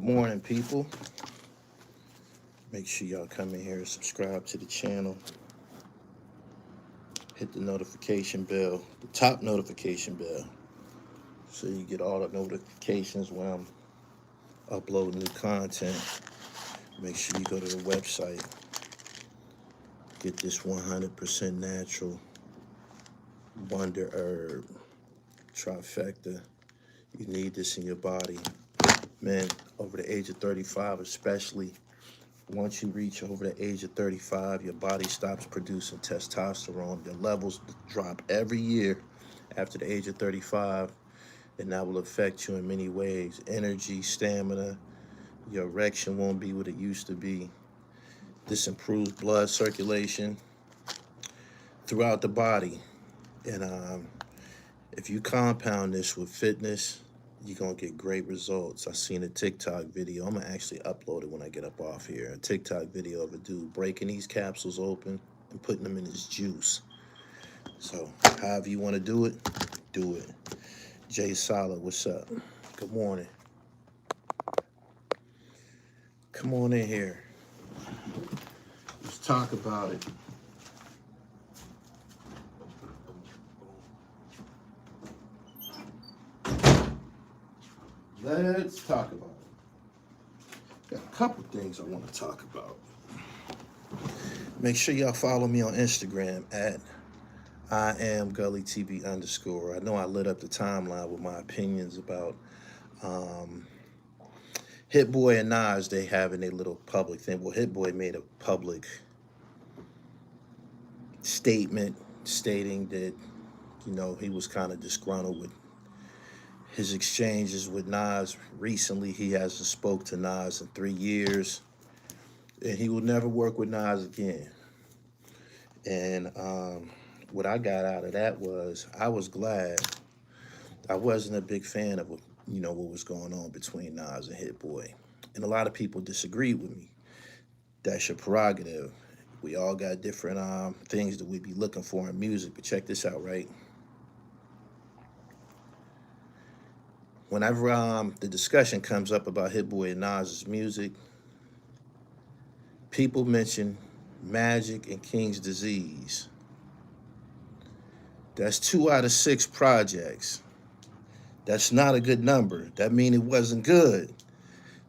Good morning, people. Make sure y'all come in here and subscribe to the channel. Hit the notification bell, the top notification bell, so you get all the notifications when I'm uploading new content. Make sure you go to the website. Get this 100% natural wonder herb, TRIFECTA. You need this in your body. Men over the age of 35 especially. Once you reach over the age of 35, your body stops producing testosterone. Your levels drop every year after the age of 35, and that will affect you in many ways. Energy, stamina, your erection won't be what it used to be. This improves blood circulation throughout the body. And if you compound this with fitness, you're going to get great results. I seen a TikTok video. I'm going to actually upload it when I get up off here. A TikTok video of a dude breaking these capsules open and putting them in his juice. So however you want to do it, do it. Jay Solid, what's up? Good morning. Come on in here. Let's talk about it. Let's talk about it. Got a couple things I want to talk about. Make sure y'all follow me on Instagram at @gullytv_. I know I lit up the timeline with my opinions about Hit Boy and Nas. They having a little public thing. Well, Hit Boy made a public statement stating that, you know, he was kind of disgruntled with his exchanges with Nas. Recently, he hasn't spoke to Nas in 3 years, and he will never work with Nas again. And what I got out of that was I was glad. I wasn't a big fan of what was going on between Nas and Hit Boy, and a lot of people disagreed with me. That's your prerogative. We all got different things that we be looking for in music, but check this out, right? Whenever the discussion comes up about Hit Boy and Nas's music, people mention Magic and King's Disease. That's 2 out of 6 projects. That's not a good number. That means it wasn't good.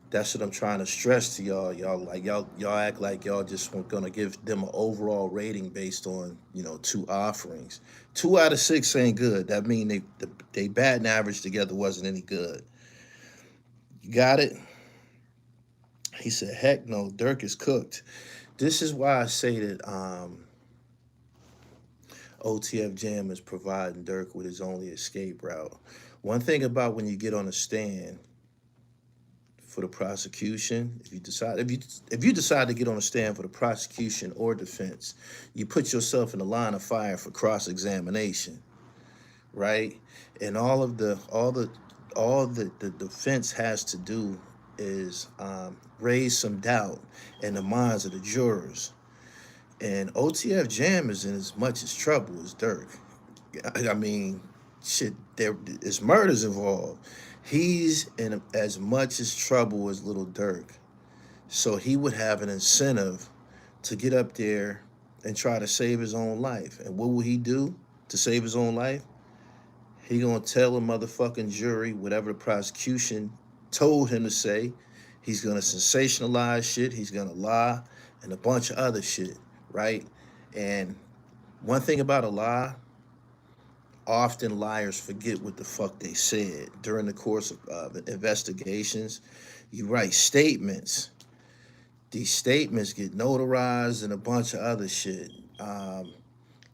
That's what I'm trying to stress to y'all. Y'all act like y'all just gonna give them an overall rating based on 2 offerings. 2 out of 6 ain't good. That means they batting average together wasn't any good. You got it? He said, heck no, Durk is cooked. This is why I say that OTF Jam is providing Durk with his only escape route. One thing about when you get on a stand for the prosecution, if you decide to get on a stand for the prosecution or defense, you put yourself in the line of fire for cross-examination, right? And all the defense has to do is raise some doubt in the minds of the jurors. And OTF Jam is in as much as trouble as Durk. I mean, shit, there is murders involved. He's in as much as trouble as Lil Durk. So he would have an incentive to get up there and try to save his own life. And what will he do to save his own life? He gonna tell a motherfucking jury whatever the prosecution told him to say. He's gonna sensationalize shit. He's gonna lie and a bunch of other shit, right? And one thing about a lie, often liars forget what the fuck they said. During the course of investigations, you write statements. These statements get notarized and a bunch of other shit.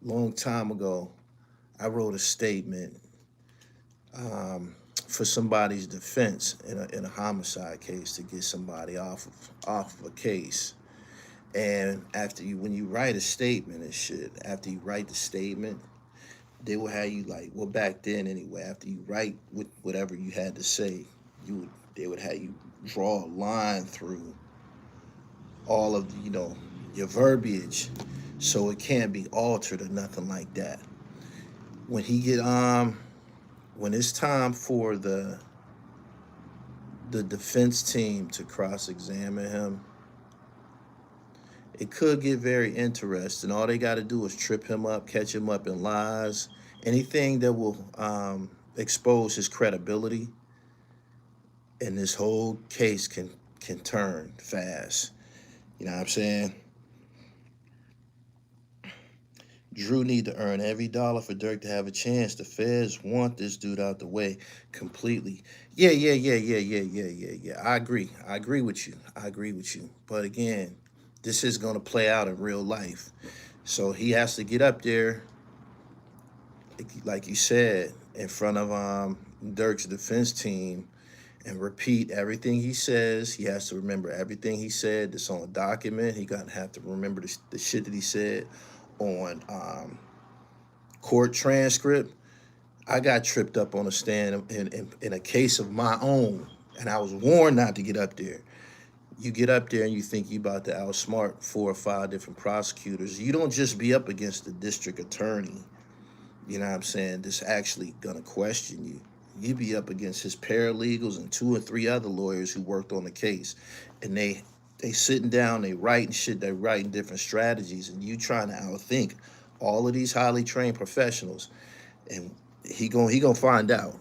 Long time ago, I wrote a statement for somebody's defense in a homicide case to get somebody off of a case. And when you write a statement and shit, after you write the statement, they will have you back then anyway, after you write whatever you had to say, they would have you draw a line through all of your verbiage, so it can't be altered or nothing like that. When it's time for the the defense team to cross-examine him, it could get very interesting. All they got to do is trip him up, catch him up in lies, anything that will expose his credibility, and this whole case can turn fast. You know what I'm saying? THRU need to earn every dollar for Durk to have a chance. The feds want this dude out the way completely. Yeah. I agree. I agree with you. I agree with you. But again, this is going to play out in real life. So he has to get up there, like you said, in front of Durk's defense team and repeat everything he says. He has to remember everything he said that's on a document. He gonna have to remember the shit that he said on court transcript. I got tripped up on a stand in a case of my own, and I was warned not to get up there. You get up there and you think you about to outsmart 4 or 5 different prosecutors. You don't just be up against the district attorney, you know what I'm saying, that's actually gonna question you. You be up against his paralegals and 2 or 3 other lawyers who worked on the case. And they sitting down, they writing shit, they writing different strategies, and you trying to outthink all of these highly trained professionals. And he gonna find out.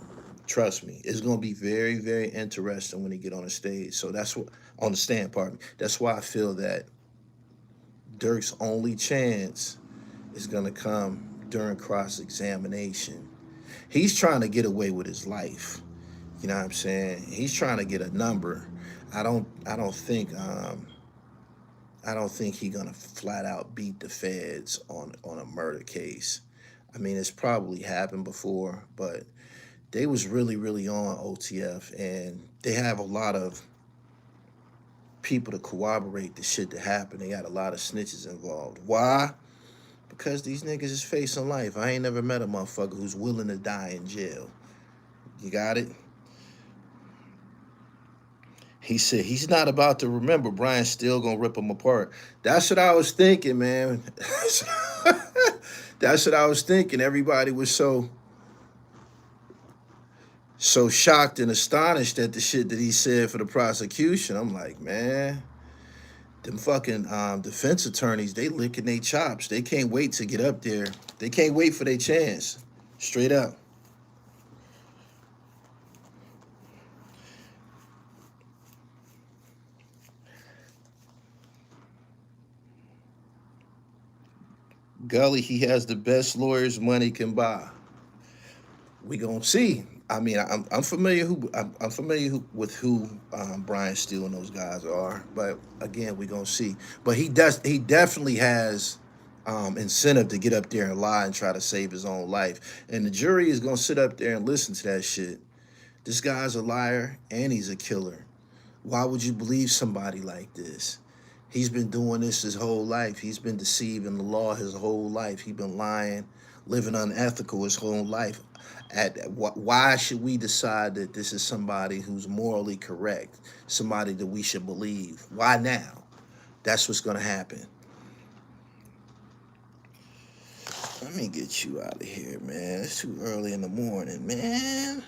Trust me. It's gonna be very, very interesting when he get on the stage. So that's what, on the stand, pardon me. That's why I feel that Durk's only chance is gonna come during cross-examination. He's trying to get away with his life. You know what I'm saying? He's trying to get a number. I don't think he gonna flat out beat the feds on a murder case. I mean, it's probably happened before, but they was really, really on OTF, and they have a lot of people to corroborate the shit that happened. They got a lot of snitches involved. Why? Because these niggas is facing life. I ain't never met a motherfucker who's willing to die in jail. You got it? He said he's not about to remember. Brian's still gonna rip him apart. That's what I was thinking, man. That's what I was thinking. Everybody was so shocked and astonished at the shit that he said for the prosecution. I'm like, man, them fucking defense attorneys, they licking their chops. They can't wait to get up there. They can't wait for their chance. Straight up. Gully, he has the best lawyers money can buy. We gonna see. I mean, I'm familiar with who Brian Steele and those guys are, but again, we gonna see. But he definitely has incentive to get up there and lie and try to save his own life, and the jury is gonna sit up there and listen to that shit. This guy's a liar and he's a killer. Why would you believe somebody like this? He's been doing this his whole life. He's been deceiving the law his whole life. He's been lying, living unethical his whole life. Why should we decide that this is somebody who's morally correct, somebody that we should believe? Why now? That's what's going to happen. Let me get you out of here, man. It's too early in the morning, man.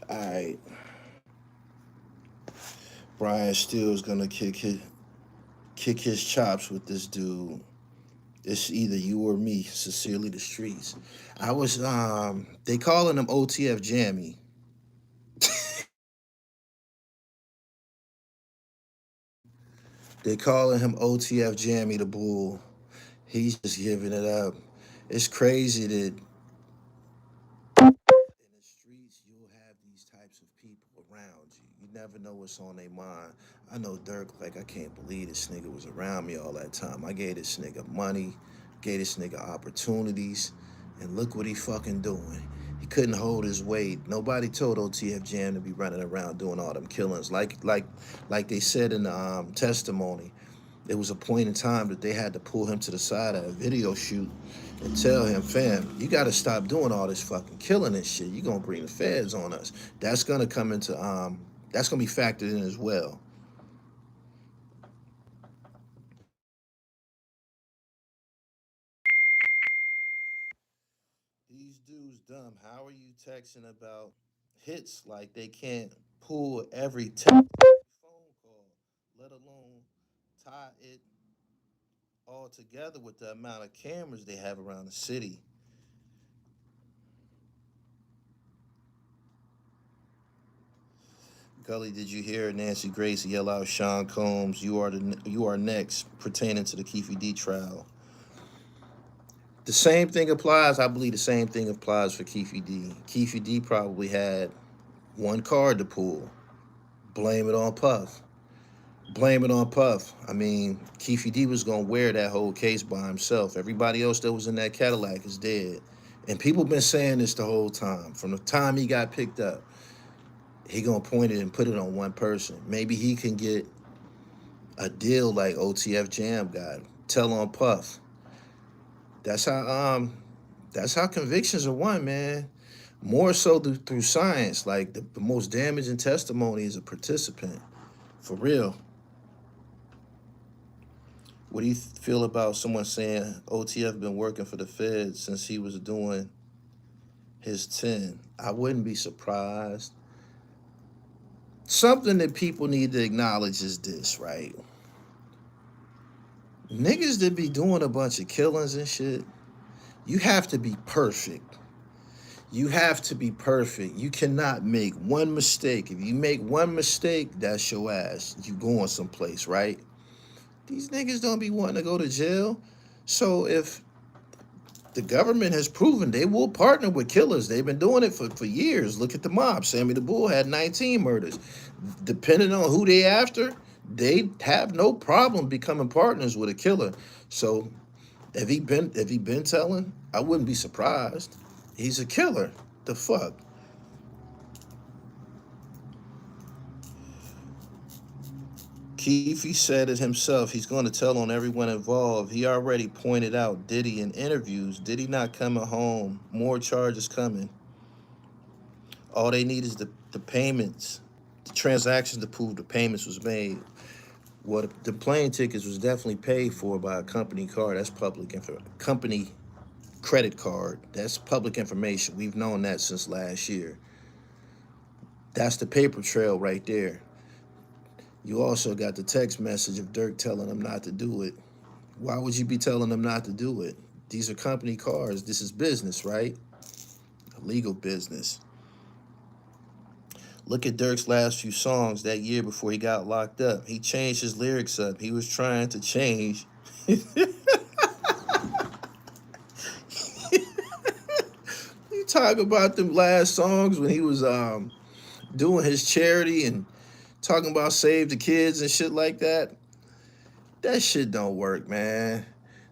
All right. Brian Steele's gonna kick his chops with this dude. It's either you or me. Sincerely, the streets. I was they calling him OTF Jammy. They calling him OTF Jammy the Bull. He's just giving it up. It's crazy that in the streets you'll have these types of people around you. You never know what's on their mind. I know Durk, like, I can't believe this nigga was around me all that time. I gave this nigga money, gave this nigga opportunities, and look what he fucking doing. He couldn't hold his weight. Nobody told OTF Jam to be running around doing all them killings. Like they said in the testimony, It was a point in time that they had to pull him to the side at a video shoot and tell him, fam, you got to stop doing all this fucking killing and shit. You're going to bring the feds on us. That's going to come into, that's going to be factored in as well. These dudes dumb. How are you texting about hits like they can't pull every phone call, let alone tie it all together with the amount of cameras they have around the city? Gully, did you hear Nancy Grace yell out Sean Combs, you are next, pertaining to the Keefe D trial? The same thing applies. I believe the same thing applies for Keefe D. Keefe D probably had one card to pull. Blame it on Puff. Blame it on Puff. I mean, Keefe D was gonna wear that whole case by himself. Everybody else that was in that Cadillac is dead. And people been saying this the whole time. From the time he got picked up, he gonna point it and put it on one person. Maybe he can get a deal like OTF Jam got. Tell on Puff. That's how convictions are won, man. More so through science. Like the most damaging testimony is a participant. For real. What do you feel about someone saying OTF been working for the feds since he was doing his 10? I wouldn't be surprised. Something that people need to acknowledge is this, right? Niggas that be doing a bunch of killings and shit, you have to be perfect. You have to be perfect. You cannot make one mistake. If you make one mistake, that's your ass. You going someplace, right? These niggas don't be wanting to go to jail. So if the government has proven they will partner with killers, they've been doing it for years. Look at the mob. Sammy the Bull had 19 murders. Depending on who they after, they have no problem becoming partners with a killer. So if he been telling, I wouldn't be surprised. He's a killer. The fuck? Keefe said it himself. He's going to tell on everyone involved. He already pointed out Diddy in interviews. Diddy not coming home. More charges coming. All they need is the payments, the transactions to prove the payments was made. Well, the plane tickets was definitely paid for by a company card. That's public info. Company credit card. That's public information. We've known that since last year. That's the paper trail right there. You also got the text message of Durk telling him not to do it. Why would you be telling them not to do it? These are company cars. This is business, right? Legal business. Look at Durk's last few songs that year before he got locked up. He changed his lyrics up. He was trying to change. You talk about them last songs when he was doing his charity and talking about save the kids and shit like that. That shit don't work, man.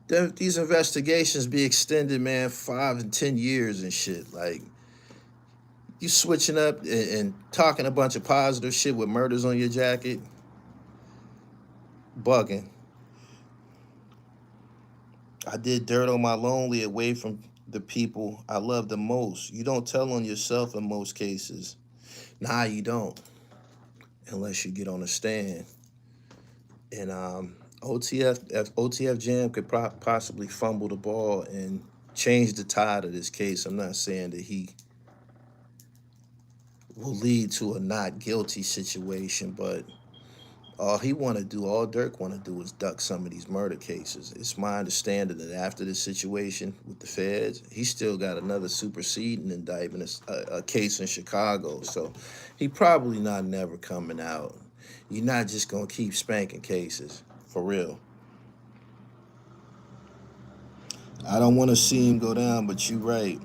These investigations be extended, man, 5 and 10 years and shit. Like, you switching up and talking a bunch of positive shit with murders on your jacket. Bugging. I did dirt on my lonely away from the people I love the most. You don't tell on yourself in most cases. Nah, you don't. Unless you get on a stand. And OTF Jam could possibly fumble the ball and change the tide of this case. I'm not saying that he will lead to a not guilty situation, but all Durk want to do is duck some of these murder cases. It's my understanding that after this situation with the feds, he still got another superseding indictment, a case in Chicago. So he probably not never coming out. You're not just going to keep spanking cases, for real. I don't want to see him go down, but you right.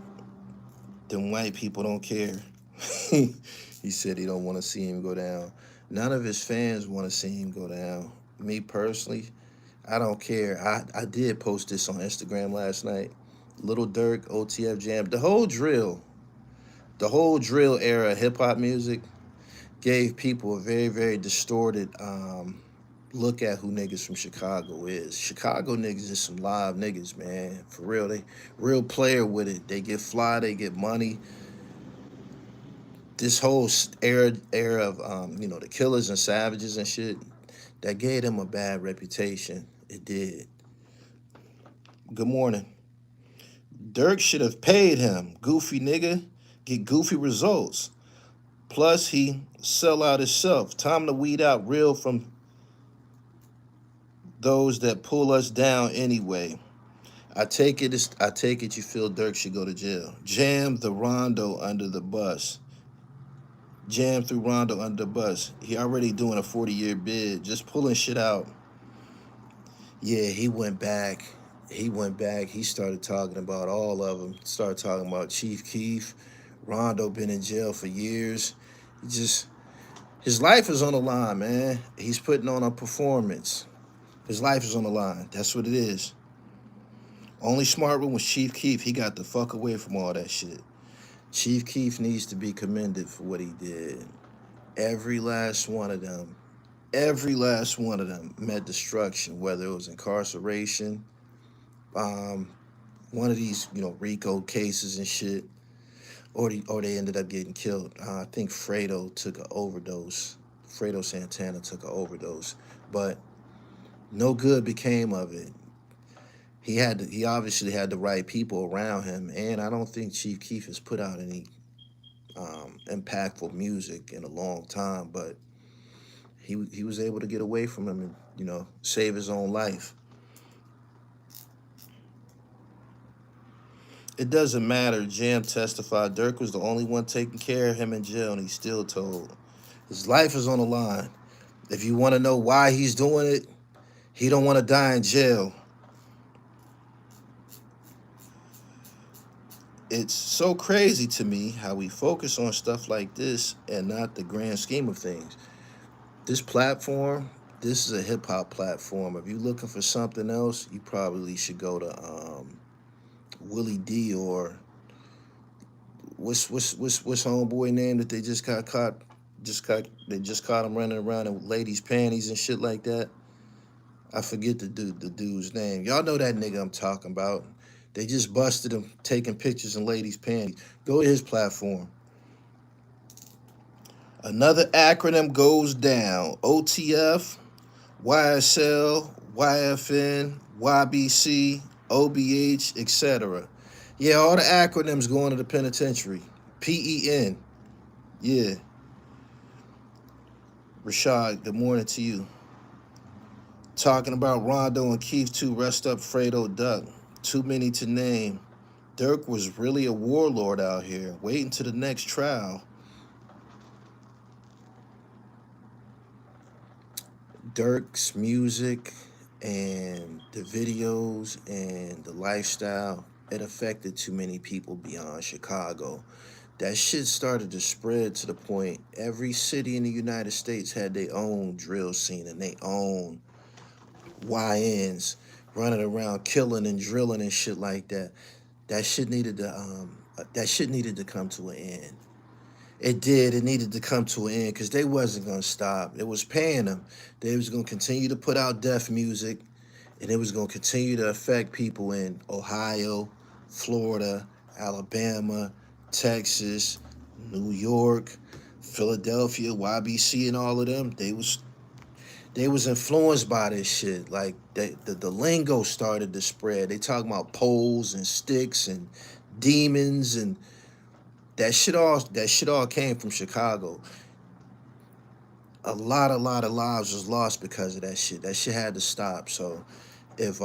Them white people don't care. He said he don't want to see him go down. None of his fans want to see him go down. Me personally, I don't care. I did post this on Instagram last night. Lil Durk, OTF Jam, the whole drill era of hip hop music gave people a very, very distorted look at who niggas from Chicago is. Chicago niggas is some live niggas, man. For real, they real player with it. They get fly, they get money. This whole era of the killers and savages and shit, that gave them a bad reputation. It did. Good morning. Durk should have paid him. Goofy nigga. Get goofy results. Plus, he sell out himself. Time to weed out real from those that pull us down anyway. I take it you feel Durk should go to jail. Jam the Rondo under the bus. Jam through Rondo under the bus. He already doing a 40-year bid. Just pulling shit out. Yeah, he went back. He started talking about all of them. Started talking about Chief Keef. Rondo been in jail for years. His life is on the line, man. He's putting on a performance. His life is on the line. That's what it is. Only smart one was Chief Keef. He got the fuck away from all that shit. Chief Keef needs to be commended for what he did. Every last one of them met destruction, whether it was incarceration, one of these, RICO cases and shit, or they ended up getting killed. I think Fredo took an overdose. Fredo Santana took an overdose, but no good became of it. He obviously had the right people around him, and I don't think Chief Keef has put out any impactful music in a long time, but he was able to get away from him and, save his own life. It doesn't matter. Jam testified Durk was the only one taking care of him in jail, and he still told. His life is on the line. If you want to know why he's doing it, he don't want to die in jail. It's so crazy to me how we focus on stuff like this and not the grand scheme of things. This platform, this is a hip hop platform. If you're looking for something else, you probably should go to Willie D, or what's homeboy name that they just got caught? They just caught him running around in ladies' panties and shit like that. I forget the dude's name. Y'all know that nigga I'm talking about. They just busted him taking pictures in ladies' panties. Go to his platform. Another acronym goes down. OTF, YSL, YFN, YBC, OBH, etc. Yeah, all the acronyms going to the penitentiary. PEN. Yeah. Rashad, good morning to you. Talking about Rondo and Keith too. Rest up, Fredo Duck. Too many to name. Durk was really a warlord out here. Waiting to the next trial. Durk's music and the videos and the lifestyle, it affected too many people beyond Chicago. That shit started to spread to the point every city in the United States had their own drill scene and their own YNs running around killing and drilling and shit like that. That shit needed to come to an end. It did. It needed to come to an end because they wasn't going to stop. It was paying them. They was going to continue to put out death music, and it was going to continue to affect people in Ohio, Florida, Alabama, Texas, New York, Philadelphia, YBC, and all of them. They was influenced by this shit. Like the lingo started to spread. They talking about poles and sticks and demons, and that shit all came from Chicago. A lot of lives was lost because of that shit. That shit had to stop. So if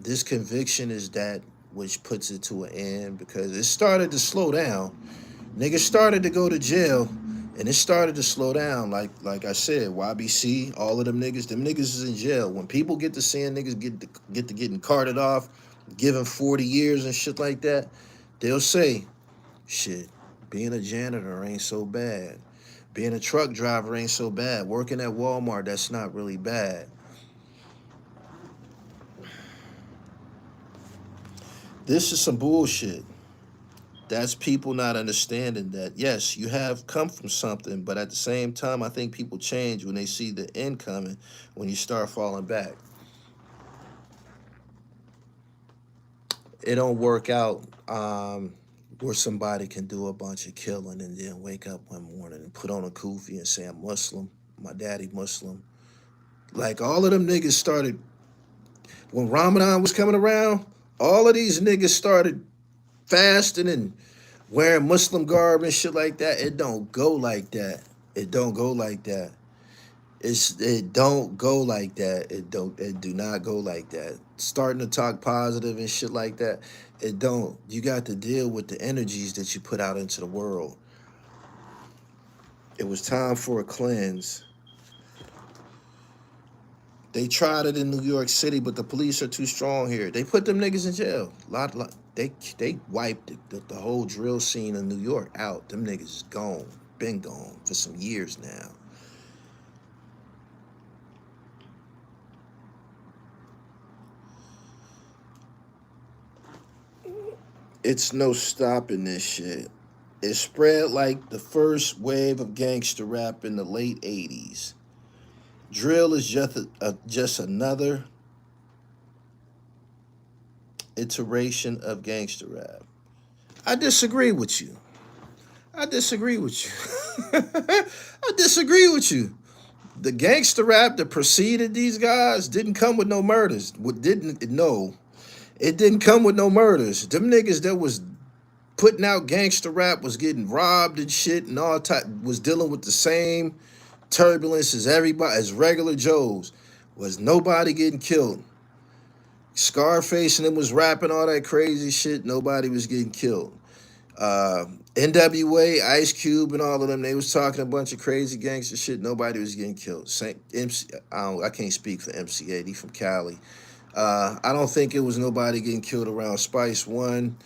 this conviction is that which puts it to an end, because it started to slow down. Niggas started to go to jail, and it started to slow down. Like I said, YBC, all of them niggas is in jail. When people get to seeing niggas get to getting carted off, given 40 years and shit like that, they'll say, shit, being a janitor ain't so bad. Being a truck driver ain't so bad. Working at Walmart, that's not really bad. This is some bullshit. That's people not understanding that, yes, you have come from something, but at the same time, I think people change when they see the end coming, when you start falling back. It don't work out where somebody can do a bunch of killing and then wake up one morning and put on a kufi and say, I'm Muslim, my daddy Muslim. Like all of them niggas started, when Ramadan was coming around, all of these niggas started fasting and wearing Muslim garb and shit like that. It don't go like that. It don't go like that. It don't go like that. It do not go like that. Starting to talk positive and shit like that, it don't. You got to deal with the energies that you put out into the world. It was time for a cleanse. They tried it in New York City, but the police are too strong here. They put them niggas in jail. They wiped the whole drill scene in New York out. Them niggas is gone, been gone for some years now. It's no stopping this shit. It spread like the first wave of gangster rap in the late 80s. Drill is just another iteration of gangster rap. I disagree with you. I disagree with you. I disagree with you. The gangster rap that preceded these guys didn't come with no murders. It didn't come with no murders. Them niggas that was putting out gangster rap was getting robbed and shit and all type, was dealing with the same turbulence as everybody, as regular Joes. Was nobody getting killed. Scarface and them was rapping all that crazy shit. Nobody was getting killed. NWA, Ice Cube, and all of them, they was talking a bunch of crazy gangster shit. Nobody was getting killed. I can't speak for MCA. He from Cali. I don't think it was nobody getting killed around Spice One.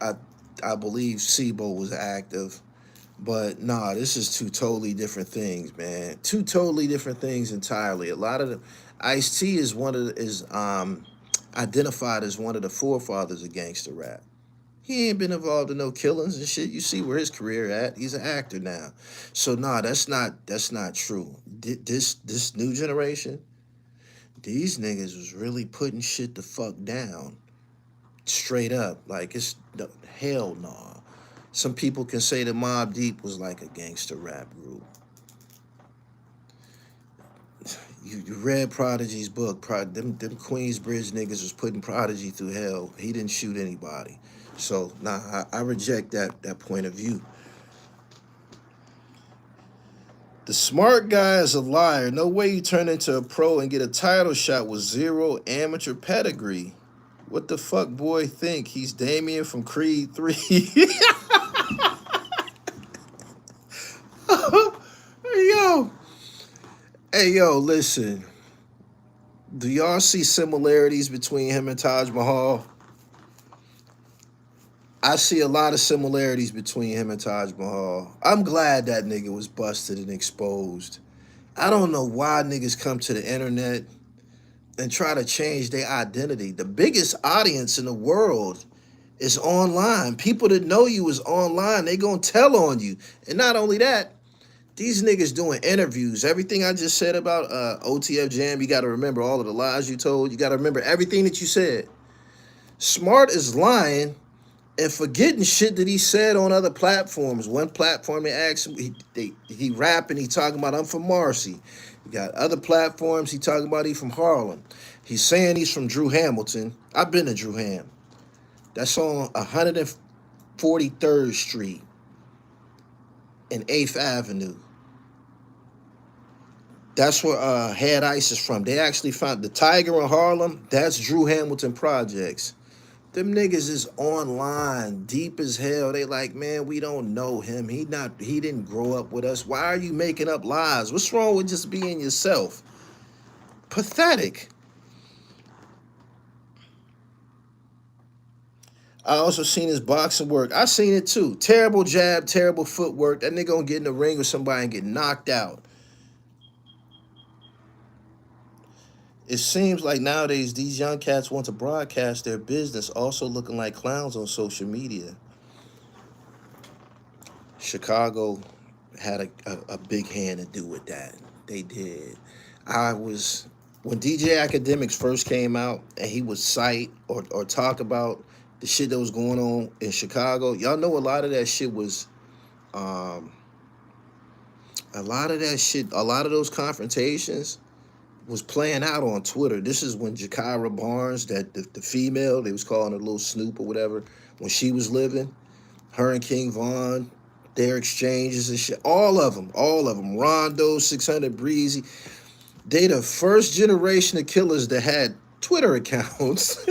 I believe SIBO was active. But nah, this is two totally different things, man. Two totally different things entirely. A lot of the Ice-T is identified as one of the forefathers of gangster rap. He ain't been involved in no killings and shit. You see where his career at. He's an actor now. So nah, that's not true. This new generation, these niggas was really putting shit the fuck down. Straight up. Like it's hell nah. Some people can say that Mobb Deep was like a gangster rap group. You read Prodigy's book. Them Queensbridge niggas was putting Prodigy through hell. He didn't shoot anybody. So, nah, I reject that point of view. The smart guy is a liar. No way you turn into a pro and get a title shot with zero amateur pedigree. What the fuck boy think? He's Damien from Creed 3. Hey, yo, listen. Do y'all see similarities between him and Taj Mahal? I see a lot of similarities between him and Taj Mahal. I'm glad that nigga was busted and exposed. I don't know why niggas come to the internet and try to change their identity. The biggest audience in the world is online. People that know you is online. They gonna tell on you. And not only that, these niggas doing interviews. Everything I just said about OTF Jam, you got to remember all of the lies you told. You got to remember everything that you said. Smart is lying and forgetting shit that he said on other platforms. One platform, they asked him, he rapping, he talking about, I'm from Marcy. You got other platforms, he talking about he from Harlem. He's saying he's from Drew Hamilton. I've been to Drew Ham. That's on 143rd Street and 8th Avenue. That's where Head Ice is from. They actually found the Tiger in Harlem. That's Drew Hamilton Projects. Them niggas is online, deep as hell. They like, man, we don't know him. He didn't grow up with us. Why are you making up lies? What's wrong with just being yourself? Pathetic. I also seen his boxing work. I seen it too. Terrible jab, terrible footwork. That nigga gonna get in the ring with somebody and get knocked out. It seems like nowadays these young cats want to broadcast their business also looking like clowns on social media. Chicago had a big hand to do with that. They did. When DJ Academics first came out and he would cite or talk about the shit that was going on in Chicago, y'all know a lot of that shit was um a lot of that shit, a lot of those confrontations was playing out on Twitter. This is when Jakira Barnes, that the female, they was calling her Little Snoop or whatever, when she was living, her and King Von, their exchanges and shit, all of them, Rondo, 600 Breezy, they the first generation of killers that had Twitter accounts.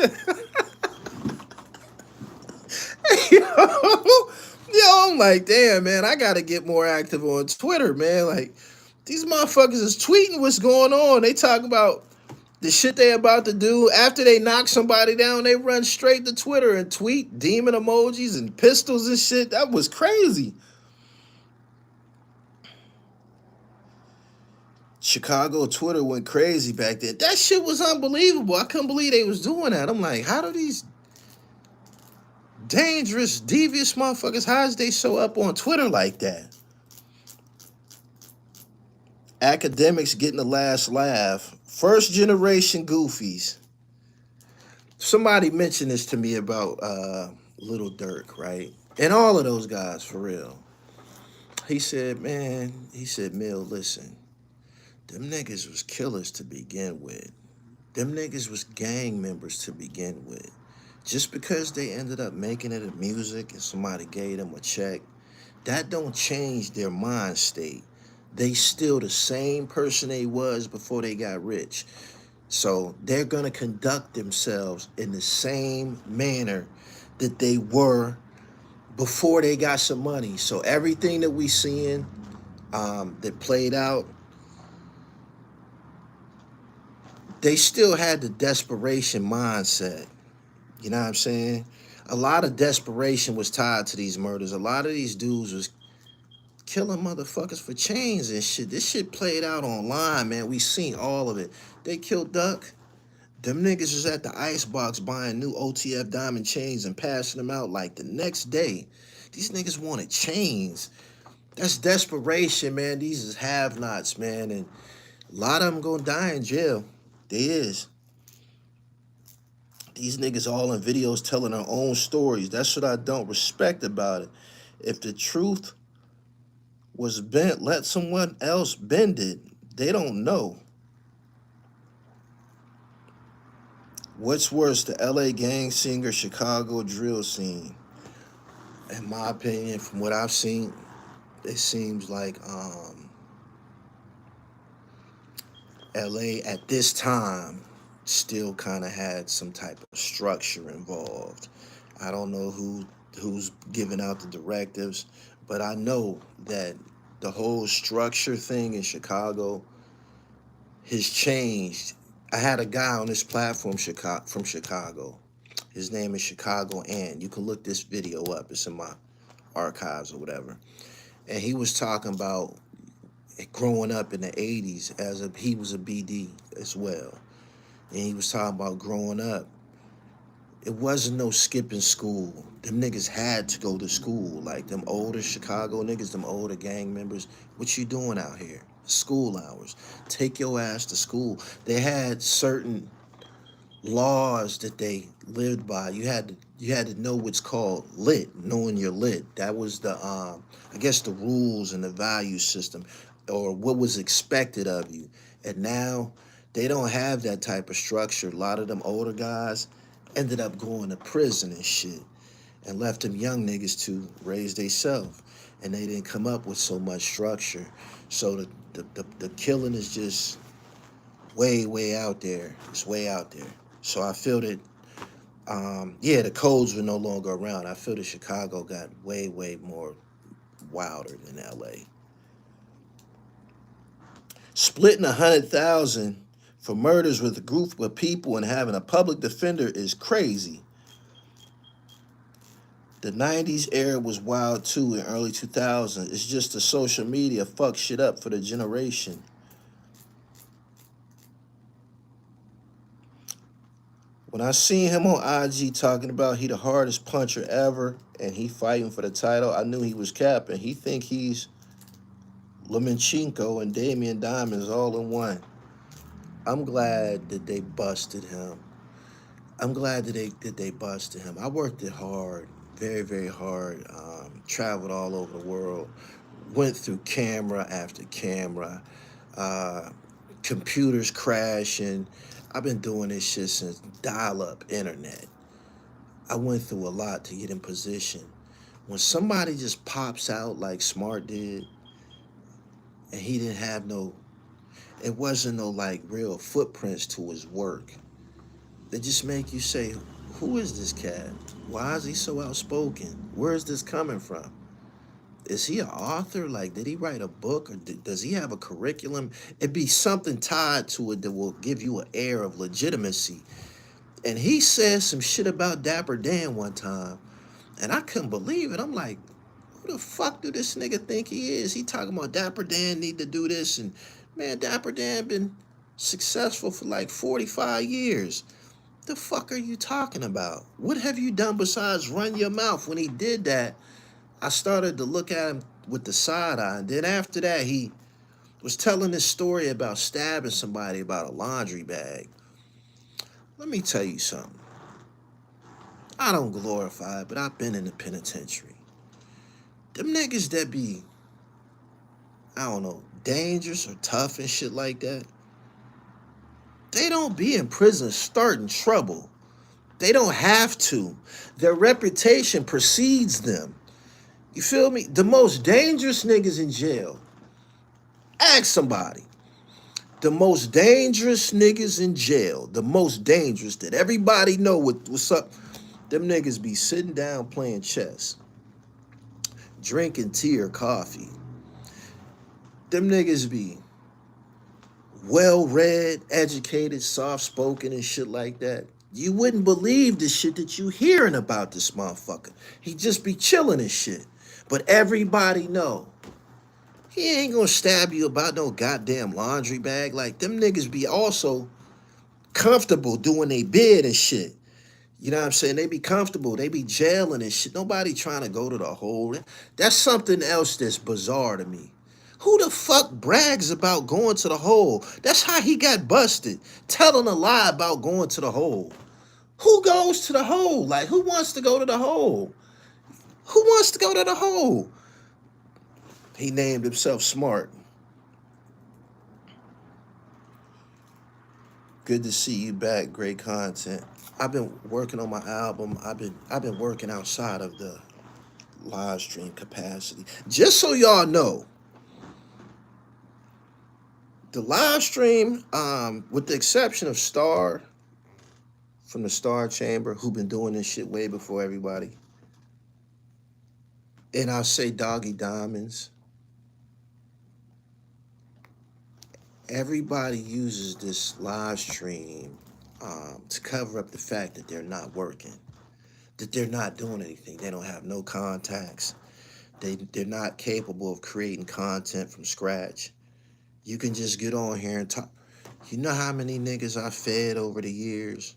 Yo, I'm like, damn, man, I gotta get more active on Twitter, man. Like, these motherfuckers is tweeting what's going on. They talk about the shit they about to do. After they knock somebody down, they run straight to Twitter and tweet demon emojis and pistols and shit. That was crazy. Chicago Twitter went crazy back then. That shit was unbelievable. I couldn't believe they was doing that. I'm like, how do these dangerous, devious motherfuckers, how is they so up on Twitter like that? Academics getting the last laugh. First generation goofies. Somebody mentioned this to me about Lil Durk, right? And all of those guys, for real. He said, Mill, listen, them niggas was killers to begin with. Them niggas was gang members to begin with. Just because they ended up making it in music and somebody gave them a check, that don't change their mind state. They still the same person they was before they got rich. So they're gonna conduct themselves in the same manner that they were before they got some money. So everything that we seeing that played out, they still had the desperation mindset. You know what I'm saying? A lot of desperation was tied to these murders. A lot of these dudes was killing motherfuckers for chains and shit. This shit played out online, man. We seen all of it. They killed Duck. Them niggas was at the icebox buying new OTF diamond chains and passing them out like the next day. These niggas wanted chains. That's desperation, man. These is have-nots, man. And a lot of them gonna die in jail. They is. These niggas all in videos telling their own stories. That's what I don't respect about it. If the truth was bent, let someone else bend it. They don't know. What's worse, the LA gang scene or Chicago drill scene? In my opinion, from what I've seen, it seems like LA at this time still kind of had some type of structure involved. I don't know who's giving out the directives, but I know that the whole structure thing in Chicago has changed. I had a guy on this platform from Chicago. His name is Chicago Ant. You can look this video up. It's in my archives or whatever. And he was talking about growing up in the 80s he was a BD as well. And he was talking about growing up. It wasn't no skipping school. Them niggas had to go to school. Like them older Chicago niggas, them older gang members. What you doing out here? School hours. Take your ass to school. They had certain laws that they lived by. You had to know what's called lit, knowing you're lit. That was the I guess the rules and the value system, or what was expected of you. And now they don't have that type of structure. A lot of them older guys ended up going to prison and shit, and left them young niggas to raise themselves, and they didn't come up with so much structure. So the killing is just way out there. It's way out there. So I feel that yeah, the codes were no longer around. I feel that Chicago got way more wilder than LA. Splitting 100,000 for murders with a group of people and having a public defender is crazy. The 90s era was wild too in early 2000s. It's just the social media fucked shit up for the generation. When I seen him on IG talking about he the hardest puncher ever and he fighting for the title, I knew he was capping. He think he's Lomachenko and Damian Diamonds all in one. I'm glad that they busted him. I'm glad that they busted him. I worked it hard, very, very hard. Traveled all over the world, went through camera after camera, uh, computers crashing. I've been doing this shit since dial-up internet. I went through a lot to get in position. When somebody just pops out like Smart did, and he didn't have no, it wasn't no like real footprints to his work. They just make you say, who is this cat? Why is he so outspoken? Where is this coming from? Is he an author? Like, did he write a book? Or does he have a curriculum? It'd be something tied to it that will give you an air of legitimacy. And he said some shit about Dapper Dan one time, and I couldn't believe it. I'm like, who the fuck do this nigga think he is? He talking about Dapper Dan need to do this, and man, Dapper Dan been successful for like 45 years. The fuck are you talking about? What have you done besides run your mouth? When he did that, I started to look at him with the side eye. And then after that, he was telling this story about stabbing somebody about a laundry bag. Let me tell you something. I don't glorify it, but I've been in the penitentiary. Them niggas that be, I don't know, dangerous or tough and shit like that, they don't be in prison starting trouble. They don't have to. Their reputation precedes them. You feel me? The most dangerous niggas in jail. Ask somebody. The most dangerous niggas in jail. The most dangerous that everybody know what's up. Them niggas be sitting down playing chess. Drinking tea or coffee. Them niggas be well-read, educated, soft-spoken and shit like that. You wouldn't believe the shit that you hearing about this motherfucker. He just be chilling and shit. But everybody know he ain't gonna stab you about no goddamn laundry bag. Like, them niggas be also comfortable doing their bid and shit. You know what I'm saying? They be comfortable. They be jailing and shit. Nobody trying to go to the hole. That's something else that's bizarre to me. Who the fuck brags about going to the hole? That's how he got busted. Telling a lie about going to the hole. Who goes to the hole? Like, who wants to go to the hole? Who wants to go to the hole? He named himself Smart. Good to see you back. Great content. I've been working on my album. I've been working outside of the live stream capacity. Just so y'all know, the live stream, with the exception of Star from the Star Chamber, who been doing this shit way before everybody, and I'll say Doggy Diamonds, everybody uses this live stream to cover up the fact that they're not working, that they're not doing anything. They don't have no contacts. They're not capable of creating content from scratch. You can just get on here and talk. You know how many niggas I fed over the years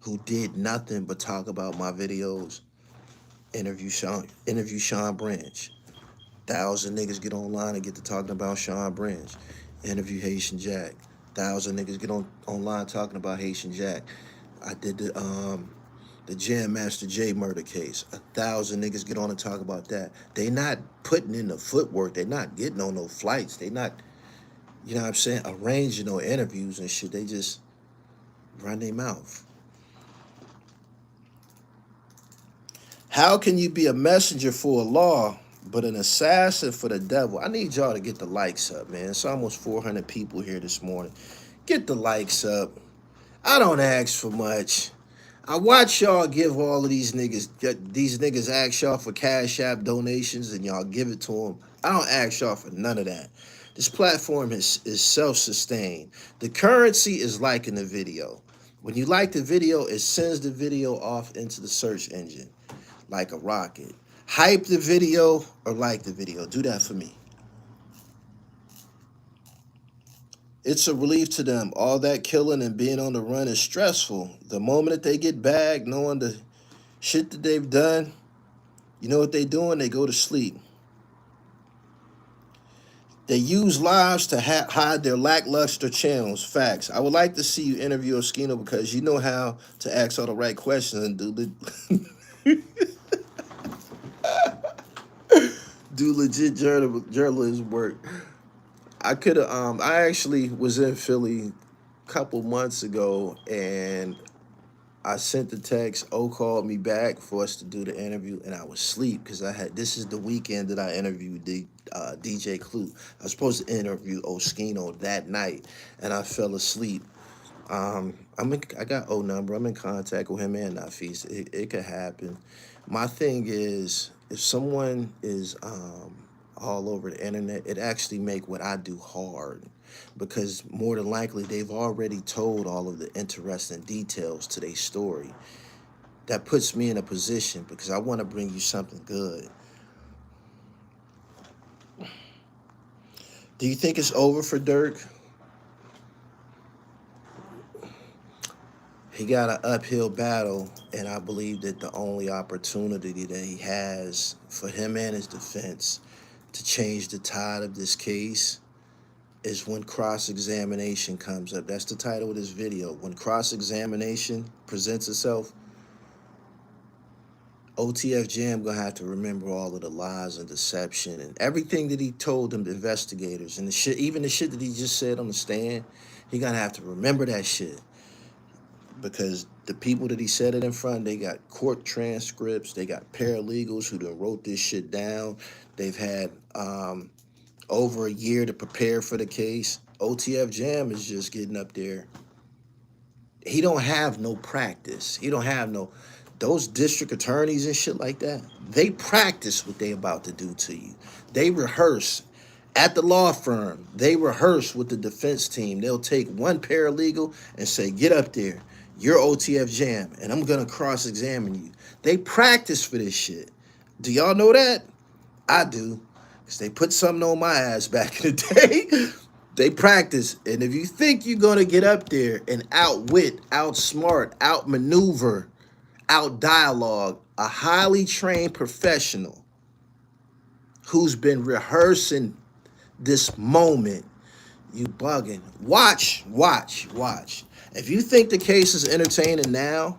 who did nothing but talk about my videos? Interview Sean Branch. 1,000 niggas get online and get to talking about Sean Branch. Interview Haitian Jack. 1,000 niggas get online talking about Haitian Jack. I did the Jam Master J murder case. 1,000 niggas get on and talk about that. They not putting in the footwork. They not getting on no flights. They not, you know what I'm saying, arranging no interviews and shit. They just run their mouth. How can you be a messenger for a law, but an assassin for the devil? I need y'all to get the likes up, man. It's almost 400 people here this morning. Get the likes up. I don't ask for much. I watch y'all give all of these niggas ask y'all for Cash App donations and y'all give it to them. I don't ask y'all for none of that. This platform is self-sustained. The currency is liking the video. When you like the video, it sends the video off into the search engine like a rocket. Hype the video or like the video. Do that for me. It's a relief to them. All that killing and being on the run is stressful. The moment that they get bagged, knowing the shit that they've done, you know what they doing? They go to sleep. They use lives to hide their lackluster channels. Facts. I would like to see you interview Oskino because you know how to ask all the right questions and do legit journalism work. I could have. I actually was in Philly a couple months ago, and I sent the text. O called me back for us to do the interview, and I was asleep because I had. This is the weekend that I interviewed DJ Clue. I was supposed to interview Oskino that night, and I fell asleep. I got O number. I'm in contact with him and Nafis. It could happen. My thing is, if someone is all over the internet, it actually make what I do hard, because more than likely they've already told all of the interesting details to their story. That puts me in a position because I want to bring you something good. Do you think it's over for Durk? He got an uphill battle, and I believe that the only opportunity that he has for him and his defense to change the tide of this case is when cross-examination comes up. That's the title of this video. When cross-examination presents itself, OTF Jam gonna have to remember all of the lies and deception and everything that he told them, the investigators, and the shit, even the shit that he just said on the stand. He gonna have to remember that shit, because the people that he said it in front, they got court transcripts, they got paralegals who done wrote this shit down. They've had over a year to prepare for the case. OTF Jam is just getting up there. He don't have no practice. He don't have no, those district attorneys and shit like that, they practice what they about to do to you. They rehearse at the law firm. They rehearse with the defense team. They'll take one paralegal and say, get up there. You're OTF Jam, and I'm going to cross-examine you. They practice for this shit. Do y'all know that? I do, because they put something on my ass back in the day. They practice, and if you think you're going to get up there and outwit, outsmart, outmaneuver, out-dialogue a highly trained professional who's been rehearsing this moment, you bugging. Watch. If you think the case is entertaining now,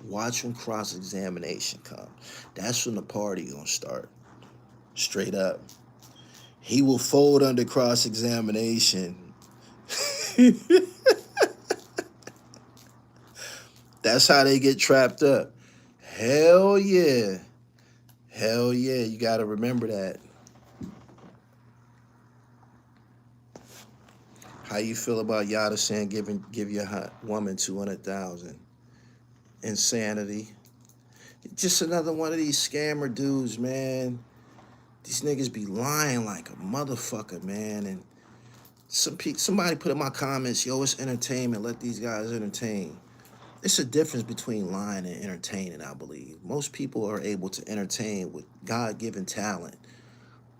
watch when cross-examination comes. That's when the party gonna start. Straight up. He will fold under cross-examination. That's how they get trapped up. Hell yeah. You gotta remember that. How you feel about Yada saying give your woman 200,000? Insanity. Just another one of these scammer dudes, man. These niggas be lying like a motherfucker, man. And somebody put in my comments, yo, it's entertainment. Let these guys entertain. It's a difference between lying and entertaining, I believe. Most people are able to entertain with God-given talent.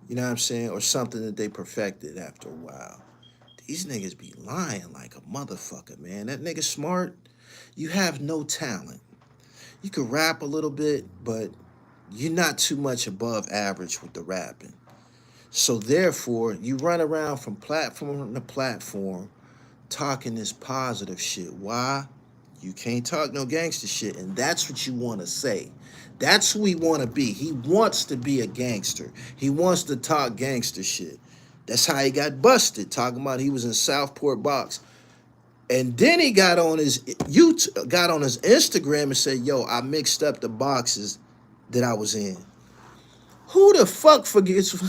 You know what I'm saying? Or something that they perfected after a while. These niggas be lying like a motherfucker, man. That nigga smart. You have no talent. You could rap a little bit, but you're not too much above average with the rapping. So therefore, you run around from platform to platform talking this positive shit. Why? You can't talk no gangster shit, and that's what you want to say. That's who he want to be. He wants to be a gangster. He wants to talk gangster shit. That's how he got busted, talking about he was in Southport box. And then he got on his Instagram and said, yo, I mixed up the boxes that I was in. Who the fuck forgets? Who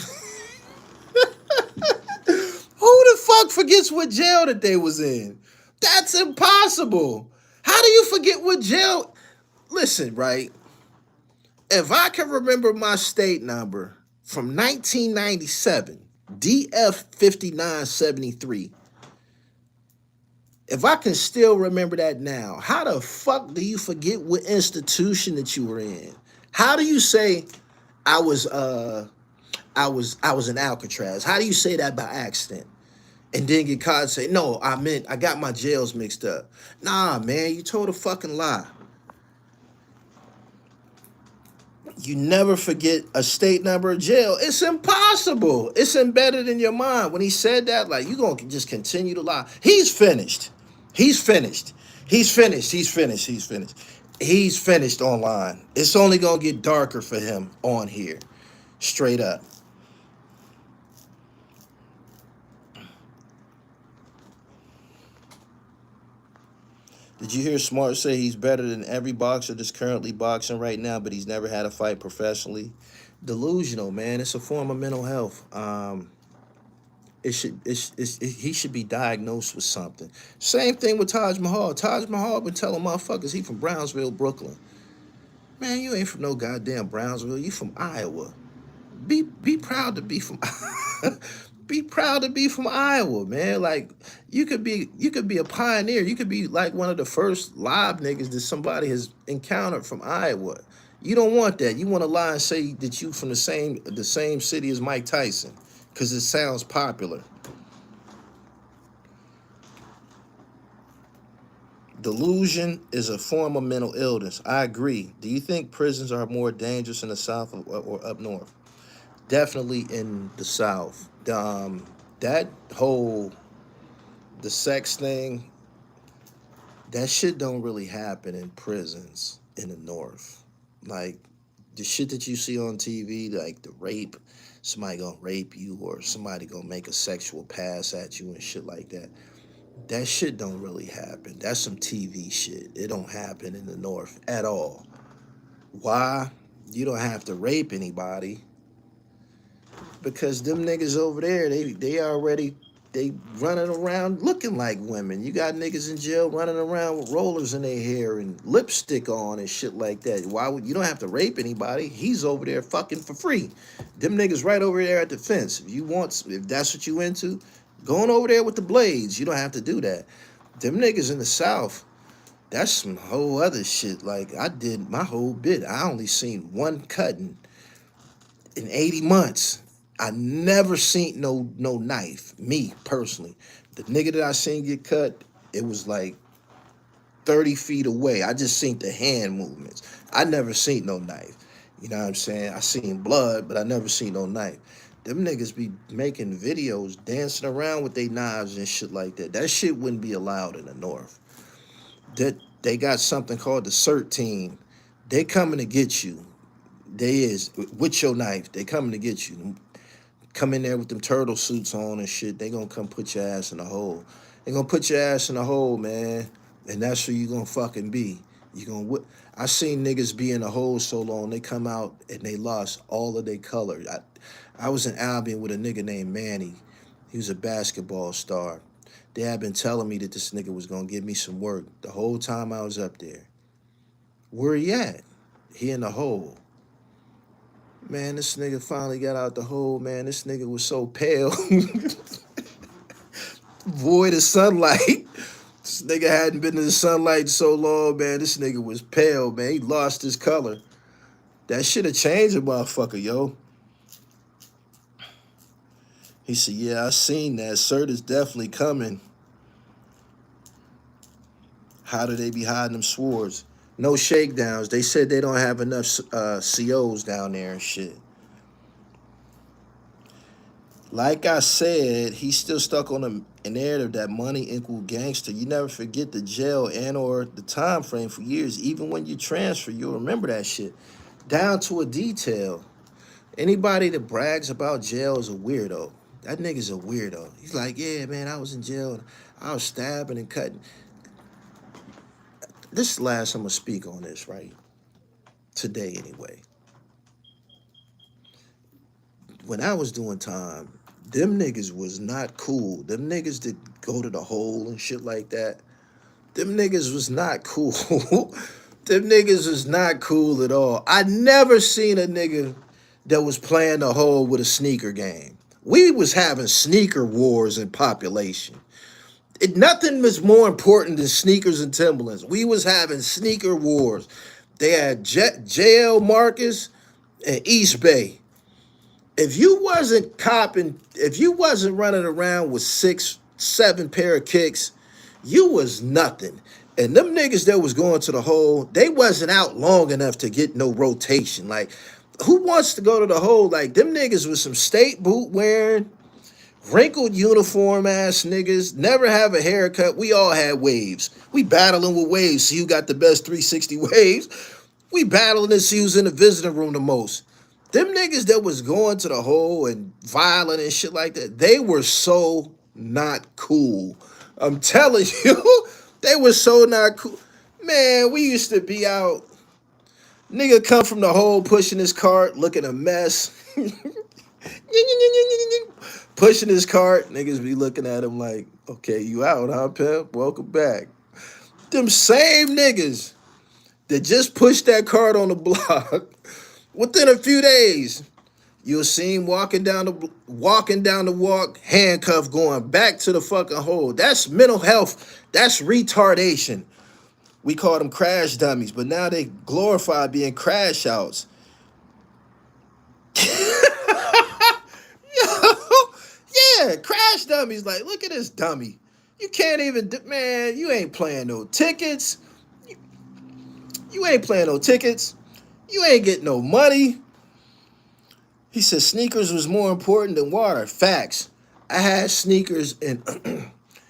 the fuck forgets what jail that they was in? That's impossible. How do you forget what jail? Listen, right? If I can remember my state number from 1997, DF 5973, if I can still remember that now, how the fuck do you forget what institution that you were in? How do you say I was I was in Alcatraz. How do you say that by accident? And then get caught and say, no, I got my jails mixed up. Nah, man, you told a fucking lie. You never forget a state number of jail. It's impossible. It's embedded in your mind. When he said that, like, you gonna just continue to lie. He's finished. He's finished. He's finished. He's finished. He's finished. He's finished online. It's only gonna get darker for him on here. Straight up. Did you hear Smart say he's better than every boxer that's currently boxing right now, but he's never had a fight professionally? Delusional, man. It's a form of mental health. He should be diagnosed with something. Same thing with Taj Mahal. Taj Mahal been telling motherfuckers he from Brownsville, Brooklyn. Man, you ain't from no goddamn Brownsville. You from Iowa. Be proud to be from be proud to be from Iowa, man. Like you could be a pioneer. You could be like one of the first live niggas that somebody has encountered from Iowa. You don't want that. You want to lie and say that you from the same city as Mike Tyson because it sounds popular. Delusion is a form of mental illness. I agree. Do you think prisons are more dangerous in the South or up north? Definitely in the South. That whole the sex thing, that shit don't really happen in prisons in the North. Like the shit that you see on TV, like the rape, somebody gonna rape you or somebody gonna make a sexual pass at you and shit like that. That shit don't really happen. That's some TV shit. It don't happen in the North at all. Why? You don't have to rape anybody. Because them niggas over there, they running around looking like women. You got niggas in jail running around with rollers in their hair and lipstick on and shit like that. Why would you don't have to rape anybody? He's over there fucking for free. Them niggas right over there at the fence. If that's what you into, going over there with the blades. You don't have to do that. Them niggas in the South, that's some whole other shit. Like I did my whole bit. I only seen one cutting in 80 months. I never seen no knife, me personally. The nigga that I seen get cut, it was like 30 feet away. I just seen the hand movements. I never seen no knife. You know what I'm saying? I seen blood, but I never seen no knife. Them niggas be making videos, dancing around with their knives and shit like that. That shit wouldn't be allowed in the North. That they got something called the CERT team. They coming to get you. They is with your knife. They coming to get you. Come in there with them turtle suits on and shit. They gonna come put your ass in a hole. They gonna put your ass in a hole, man. And that's where you gonna fucking be. You gonna I seen niggas be in a hole so long they come out and they lost all of their color. I was in Albion with a nigga named Manny. He was a basketball star. They had been telling me that this nigga was gonna give me some work the whole time I was up there. Where he at? He in the hole. Man, this nigga finally got out the hole, man. This nigga was so pale. Void of sunlight. This nigga hadn't been in the sunlight so long, man. This nigga was pale, man. He lost his color. That should have changed a motherfucker, yo. He said, yeah, I seen that. CERT is definitely coming. How do they be hiding them swords? No shakedowns. They said they don't have enough COs down there and shit. Like I said, he's still stuck on a narrative that money equal gangster. You never forget the jail and or the time frame for years. Even when you transfer, you'll remember that shit. Down to a detail. Anybody that brags about jail is a weirdo. That nigga's a weirdo. He's like, yeah, man, I was in jail. I was stabbing and cutting. This is the last I'm going to speak on this, right? Today, anyway. When I was doing time, them niggas was not cool. Them niggas that go to the hole and shit like that, them niggas was not cool. Them niggas was not cool at all. I never seen a nigga that was playing the hole with a sneaker game. We was having sneaker wars in population. Nothing was more important than sneakers and Timberlands. We was having sneaker wars. They had JL Marcus and East Bay. If you wasn't copping, if you wasn't running around with 6, 7 pair of kicks, you was nothing. And them niggas that was going to the hole, they wasn't out long enough to get no rotation. Like, who wants to go to the hole? Like, them niggas was some state boot wearing, wrinkled uniform ass niggas, never have a haircut. We all had waves. We battling with waves. See who got the best 360 waves. We battling to see who's in the visiting room the most. Them niggas that was going to the hole and violent and shit like that, they were so not cool. I'm telling you, they were so not cool. Man, we used to be out. Nigga come from the hole pushing his cart, looking a mess. Pushing his cart, niggas be looking at him like, okay, you out, huh, pimp? Welcome back. Them same niggas that just pushed that cart on the block, within a few days, you'll see him walking down the walk, handcuffed, going back to the fucking hole. That's mental health. That's retardation. We call them crash dummies, but now they glorify being crash outs. Yeah, crash dummies. Like, look at this dummy. You can't even, man, you ain't playing no tickets. You ain't playing no tickets. You ain't getting no money. He said sneakers was more important than water. Facts. I had sneakers and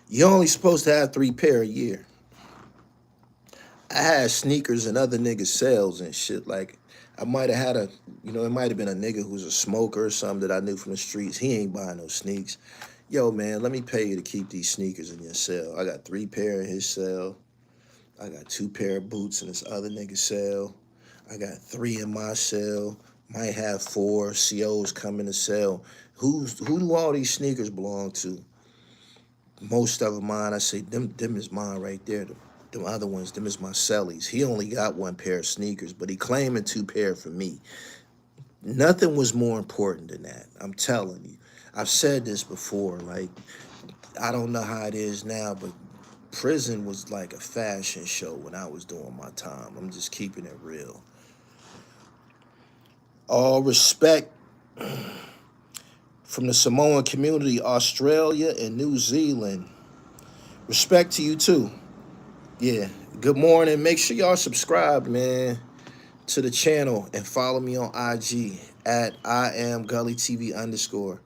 you only supposed to have 3 pair a year. I had sneakers and other niggas sales and shit. Like, I might have had it might have been a nigga who's a smoker or something that I knew from the streets. He ain't buying no sneaks. Yo, man, let me pay you to keep these sneakers in your cell. I got 3 pair in his cell. I got 2 pair of boots in this other nigga's cell. I got 3 in my cell. Might have 4 COs coming to sell. Who do all these sneakers belong to? Most of them mine. I say, them is mine right there. Them other ones, them is my cellies. He only got 1 pair of sneakers, but he claiming 2 pair for me. Nothing was more important than that. I'm telling you. I've said this before. Like, I don't know how it is now, but prison was like a fashion show when I was doing my time. I'm just keeping it real. All respect from the Samoan community, Australia and New Zealand. Respect to you too. Yeah. Good morning. Make sure y'all subscribe, man, to the channel and follow me on IG at @IamGullyTV_.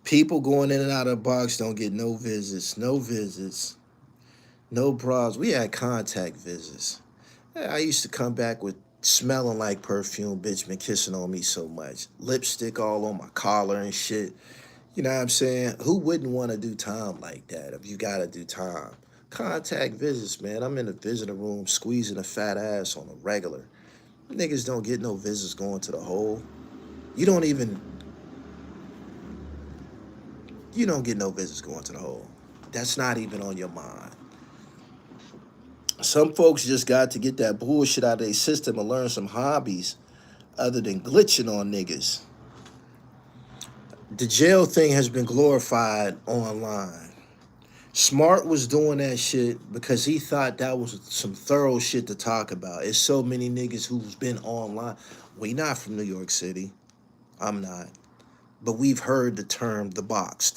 People going in and out of the box don't get no visits. No visits. No bras. We had contact visits. I used to come back with smelling like perfume, bitch been kissing on me so much. Lipstick all on my collar and shit. You know what I'm saying? Who wouldn't want to do time like that if you got to do time? Contact visits, man. I'm in the visitor room squeezing a fat ass on a regular. Niggas don't get no visits going to the hole. You don't get no visits going to the hole. That's not even on your mind. Some folks just got to get that bullshit out of their system and learn some hobbies other than glitching on niggas. The jail thing has been glorified online. Smart was doing that shit because he thought that was some thorough shit to talk about. It's so many niggas who's been online. We not from New York City. I'm not. But we've heard the term the box.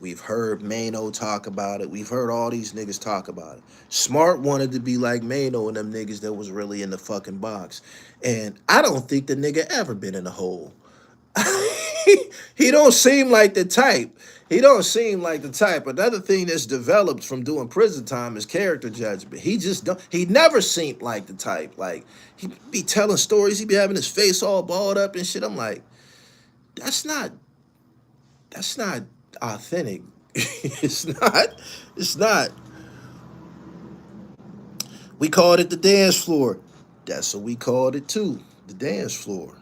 We've heard Mano talk about it. We've heard all these niggas talk about it. Smart wanted to be like Mano and them niggas that was really in the fucking box. And I don't think the nigga ever been in a hole. He don't seem like the type. He don't seem like the type. Another thing that's developed from doing prison time is character judgment. He never seemed like the type. Like, he be telling stories, he be having his face all balled up and shit. I'm like, that's not authentic. It's not. We called it the dance floor. That's what we called it too. The dance floor.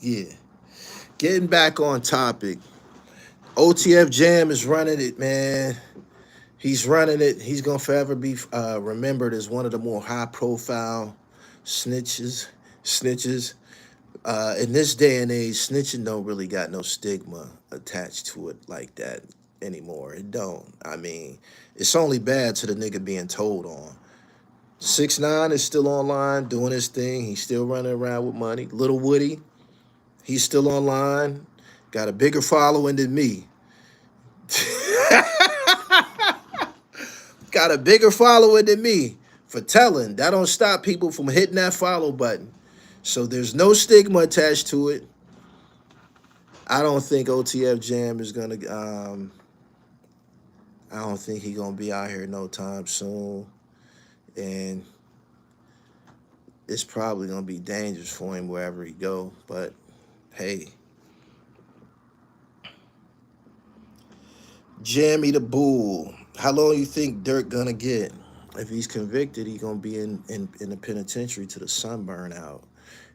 Yeah. Getting back on topic. OTF Jam is running it, man. He's running it. He's going to forever be remembered as one of the more high-profile snitches. In this day and age, snitching don't really got no stigma attached to it like that anymore. It don't. I mean, it's only bad to the nigga being told on. 6ix9ine is still online doing his thing. He's still running around with money. Little Woody, He's still online. Got a bigger following than me. Got a bigger following than me for telling. That don't stop people from hitting that follow button. So there's no stigma attached to it. I don't think OTF Jam is gonna. I don't think he gonna be out here no time soon, and it's probably gonna be dangerous for him wherever he go. But hey, Jammy the Bull. How long you think Durk gonna get? If he's convicted, he gonna be in the penitentiary to the sunburn out.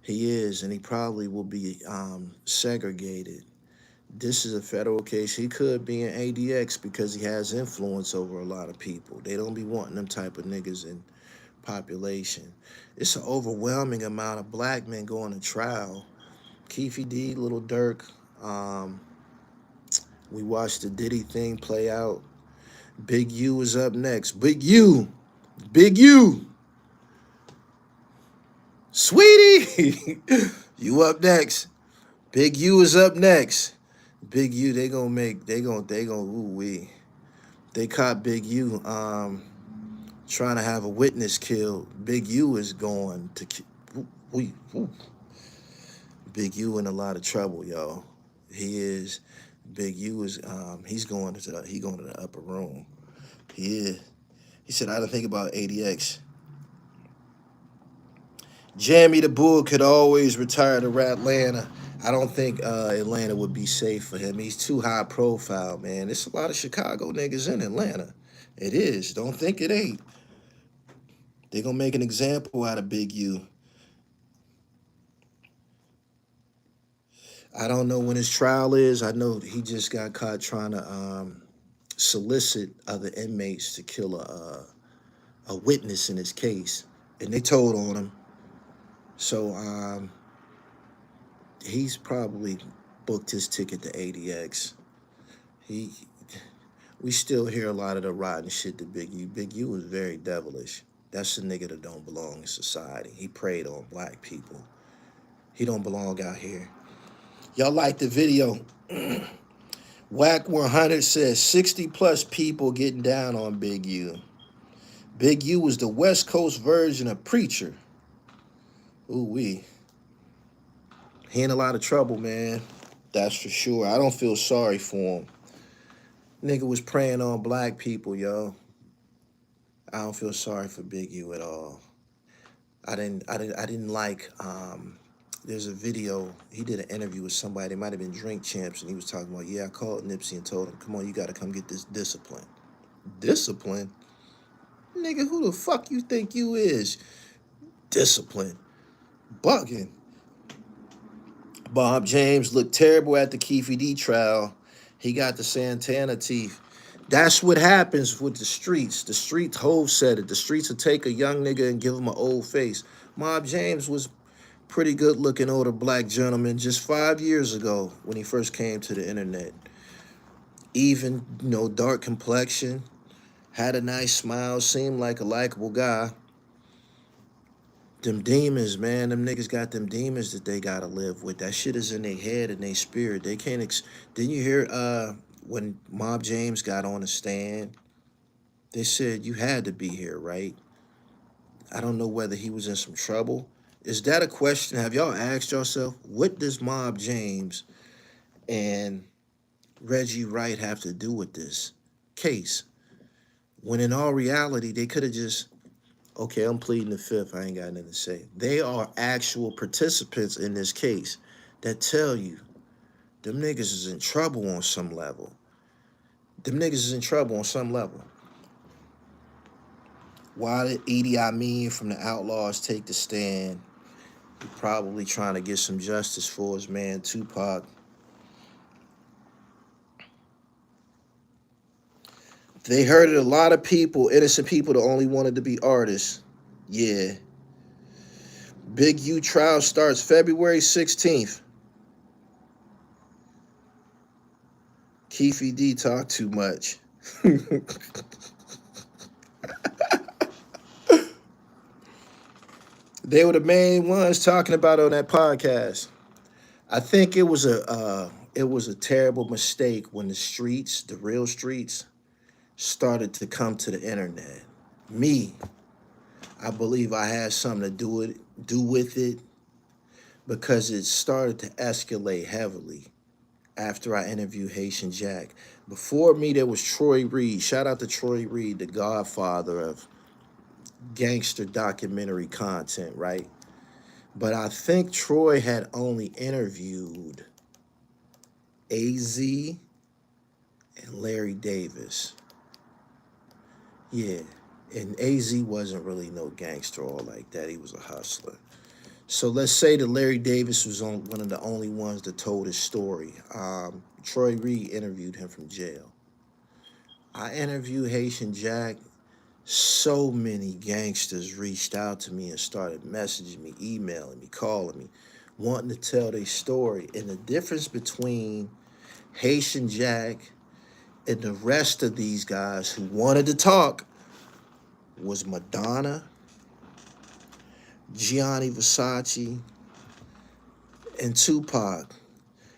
He is, and he probably will be segregated. This is a federal case. He could be in ADX because he has influence over a lot of people. They don't be wanting them type of niggas in population. It's an overwhelming amount of black men going to trial. Keefy D, Lil Durk. We watched the Diddy thing play out. Big U is up next. Big U. Big U. Sweetie. You up next. Big U is up next. Big U, they gonna, ooh wee. They caught Big U trying to have a witness killed. Big U is going to Big U in a lot of trouble, y'all. He is. Big U is he's going to the upper room. He is. He said, I didn't think about ADX. Jammy the Bull could always retire to Atlanta. I don't think Atlanta would be safe for him. He's too high profile, man. There's a lot of Chicago niggas in Atlanta. It is. Don't think it ain't. They're going to make an example out of Big U. I don't know when his trial is. I know he just got caught trying to solicit other inmates to kill a witness in his case. And they told on him. So he's probably booked his ticket to ADX. We still hear a lot of the rotten shit to Big U. Big U was very devilish. That's a nigga that don't belong in society. He preyed on black people. He don't belong out here. Y'all like the video. Whack 100 says 60 plus people getting down on Big U. Big U was the West Coast version of Preacher. Ooh wee. He in a lot of trouble, man. That's for sure. I don't feel sorry for him. Nigga was preying on black people, yo. I don't feel sorry for Big U at all. I didn't like there's a video, he did an interview with somebody, it might have been Drink Champs, and he was talking about, yeah, I called Nipsey and told him, come on, you gotta come get this discipline. Discipline? Nigga, who the fuck you think you is? Discipline. Bugging. Bob James looked terrible at the Keefy D trial. He got the Santana teeth. That's what happens with the streets. The streets, Hov said it. The streets will take a young nigga and give him an old face. Bob James was pretty good looking older black gentleman just 5 years ago when he first came to the internet. Even, dark complexion, had a nice smile, seemed like a likable guy. Them demons, man, them niggas got them demons that they gotta live with. That shit is in their head and their spirit. They can't, didn't you hear when Mob James got on the stand? They said, you had to be here, right? I don't know whether he was in some trouble. Is that a question? Have y'all asked yourself, what does Mob James and Reggie Wright have to do with this case? When in all reality, they could have just, okay, I'm pleading the fifth. I ain't got nothing to say. They are actual participants in this case that tell you them niggas is in trouble on some level. Them niggas is in trouble on some level. Why did Idi Amin from the Outlaws take the stand? He probably trying to get some justice for his man Tupac. They hurted a lot of people, innocent people that only wanted to be artists. Yeah. Big U trial starts February 16th. Keefy D talk too much. They were the main ones talking about on that podcast. I think it was a terrible mistake when the streets, the real streets, started to come to the internet. Me, I believe I had something to do with it because it started to escalate heavily after I interviewed Haitian Jack. Before me, there was Troy Reed. Shout out to Troy Reed, the godfather of gangster documentary content, right? But I think Troy had only interviewed AZ and Larry Davis. Yeah. And AZ wasn't really no gangster all like that. He was a hustler. So let's say that Larry Davis was one of the only ones that told his story. Troy Reed interviewed him from jail. I interviewed Haitian Jack. So many gangsters reached out to me and started messaging me, emailing me, calling me, wanting to tell their story. And the difference between Haitian Jack and the rest of these guys who wanted to talk was Madonna, Gianni Versace, and Tupac.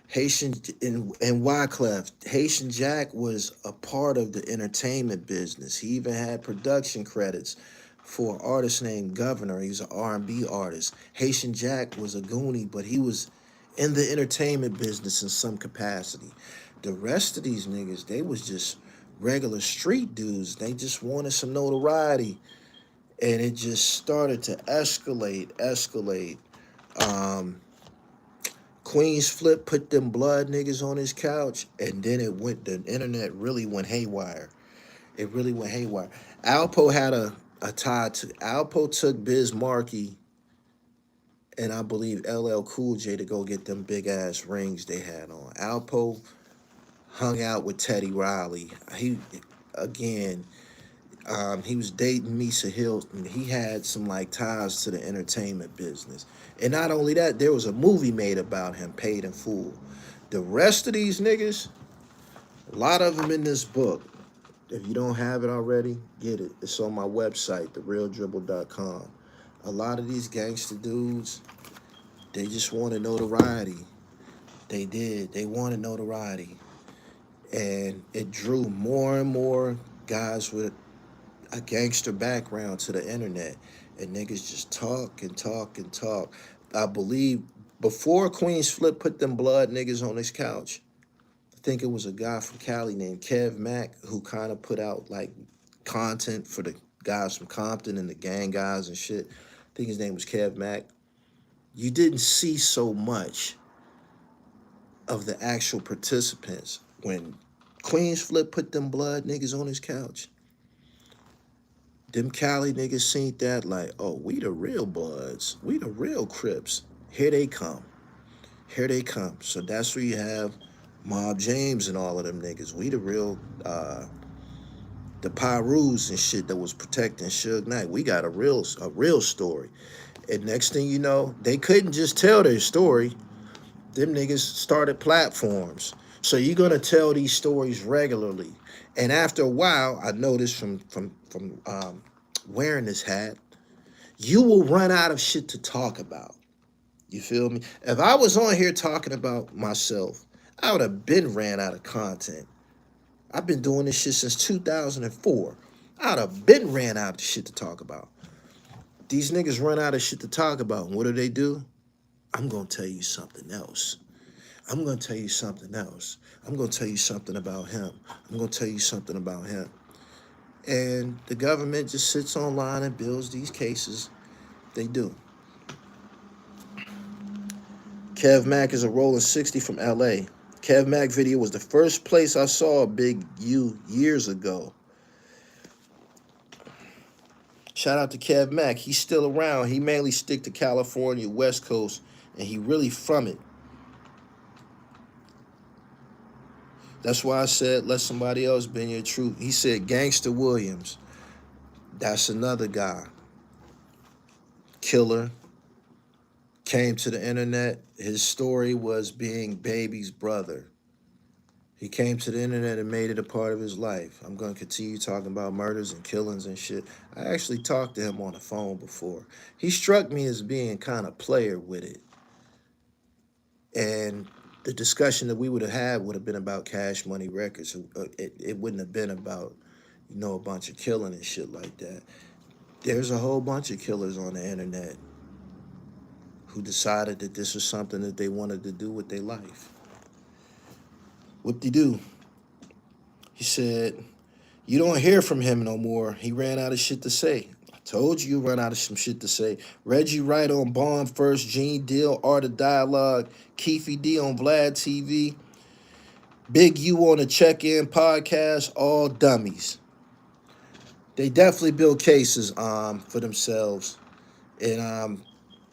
Haitian and Wyclef. Haitian Jack was a part of the entertainment business. He even had production credits for an artist named Governor. He was an R&B artist. Haitian Jack was a Goonie, but he was in the entertainment business in some capacity. The rest of these niggas, they was just regular street dudes. They just wanted some notoriety. And it just started to escalate. Um, Queens Flip put them blood niggas on his couch, and then the internet really went haywire. It really went haywire. Alpo had a tie to, Alpo took Biz Markie and I believe LL Cool J to go get them big ass rings they had on. Alpo hung out with Teddy Riley. Again, he was dating Misa Hilton. He had some like ties to the entertainment business. And not only that, there was a movie made about him, Paid in Full. The rest of these niggas, a lot of them in this book. If you don't have it already, get it. It's on my website, therealdribble.com. A lot of these gangster dudes, they just wanted notoriety. They did. They wanted notoriety. And it drew more and more guys with a gangster background to the internet, and niggas just talk and talk and talk. I believe before Queens Flip put them blood niggas on his couch, I think it was a guy from Cali named Kev Mack who kind of put out like content for the guys from Compton and the gang guys and shit. I think his name was Kev Mack. You didn't see so much of the actual participants when Queens Flip put them blood niggas on his couch. Them Cali niggas seen that like, oh, we the real Bloods. We the real Crips. Here they come. Here they come. So that's where you have Mob James and all of them niggas. We the real, the Pyrus and shit that was protecting Suge Knight. We got a real story. And next thing you know, they couldn't just tell their story. Them niggas started platforms. So you're gonna tell these stories regularly. And after a while, I noticed from wearing this hat, you will run out of shit to talk about. You feel me? If I was on here talking about myself, I would have been ran out of content. I've been doing this shit since 2004. I would have been ran out of shit to talk about. These niggas run out of shit to talk about. And what do? I'm gonna tell you something else. I'm gonna tell you something else. I'm gonna tell you something about him. I'm gonna tell you something about him. And the government just sits online and builds these cases. They do. Kev Mack is a rolling 60 from LA. Kev Mack video was the first place I saw a Big U years ago. Shout out to Kev Mack. He's still around. He mainly stick to California, West Coast, and he really from it. That's why I said, let somebody else bend your truth. He said Gangster Williams. That's another guy. Killer. Came to the internet. His story was being Baby's brother. He came to the internet and made it a part of his life. I'm going to continue talking about murders and killings and shit. I actually talked to him on the phone before. He struck me as being kind of player with it. And the discussion that we would have had would have been about Cash Money Records. It wouldn't have been about, a bunch of killing and shit like that. There's a whole bunch of killers on the internet who decided that this was something that they wanted to do with their life. Whoop-de-doo. He said, you don't hear from him no more. He ran out of shit to say. I told you run out of some shit to say. Reggie Wright on Bond First, Gene Deal, Art of Dialogue, Keefy D on Vlad TV, Big U on the Check-In Podcast, all dummies. They definitely built cases for themselves. And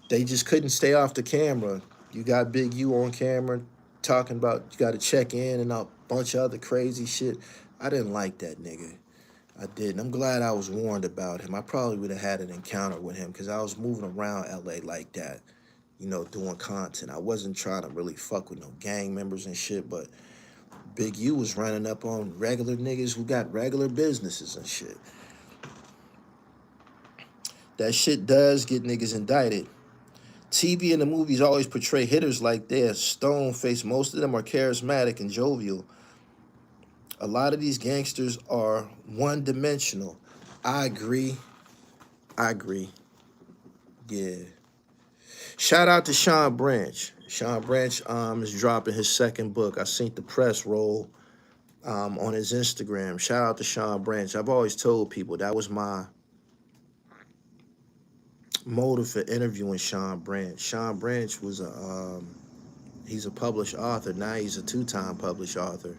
they just couldn't stay off the camera. You got Big U on camera talking about you got to check in and a bunch of other crazy shit. I didn't like that nigga. I didn't. I'm glad I was warned about him. I probably would have had an encounter with him because I was moving around LA like that, doing content. I wasn't trying to really fuck with no gang members and shit, but Big U was running up on regular niggas who got regular businesses and shit. That shit does get niggas indicted. TV and the movies always portray hitters like they're stone-faced. Most of them are charismatic and jovial. A lot of these gangsters are one-dimensional. I agree. Yeah. Shout out to Sean Branch. Sean Branch is dropping his second book. I seen the press roll on his Instagram. Shout out to Sean Branch. I've always told people that was my motive for interviewing Sean Branch. Sean Branch was he's a published author. Now he's a 2-time published author.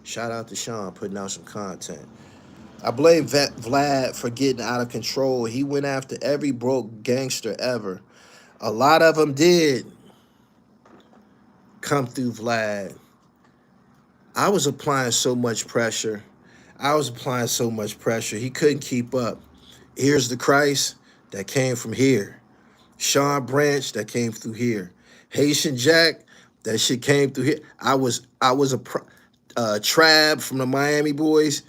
Shout out to Sean putting out some content. I blame Vlad for getting out of control. He went after every broke gangster ever. A lot of them did come through Vlad. I was applying so much pressure. He couldn't keep up. Here's the Christ that came from here. Sean Branch that came through here. Haitian Jack, that shit came through here. I was a Trab from the Miami Boys.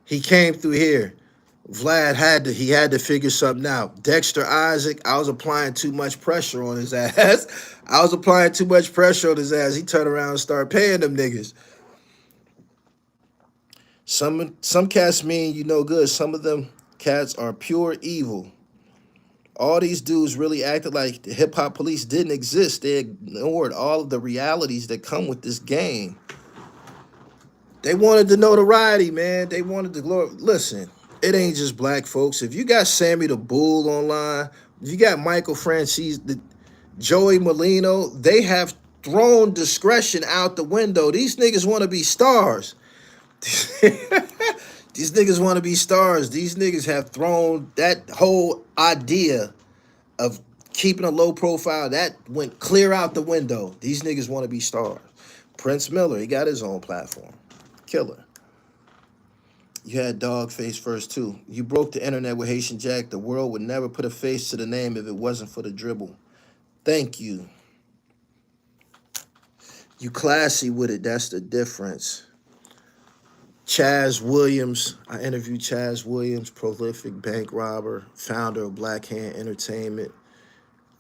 He came through here. Vlad had to figure something out. Dexter Isaac, I was applying too much pressure on his ass. He turned around and started paying them niggas. Some cats mean you no good. Some of them cats are pure evil. All these dudes really acted like the hip-hop police didn't exist. They ignored all of the realities that come with this game. They wanted the notoriety, man. They wanted the glory. Listen, it ain't just black folks. If you got Sammy the Bull online, if you got Michael Francis, Joey Molino, they have thrown discretion out the window. These niggas want to be stars. These niggas want to be stars. These niggas have thrown that whole idea of keeping a low profile, that went clear out the window. These niggas want to be stars. Prince Miller, he got his own platform. Killer. You had Dogface first too. You broke the internet with Haitian Jack. The world would never put a face to the name if it wasn't for the dribble. Thank you. You classy with it. That's the difference. Chaz Williams. I interviewed Chaz Williams, prolific bank robber, founder of Black Hand Entertainment.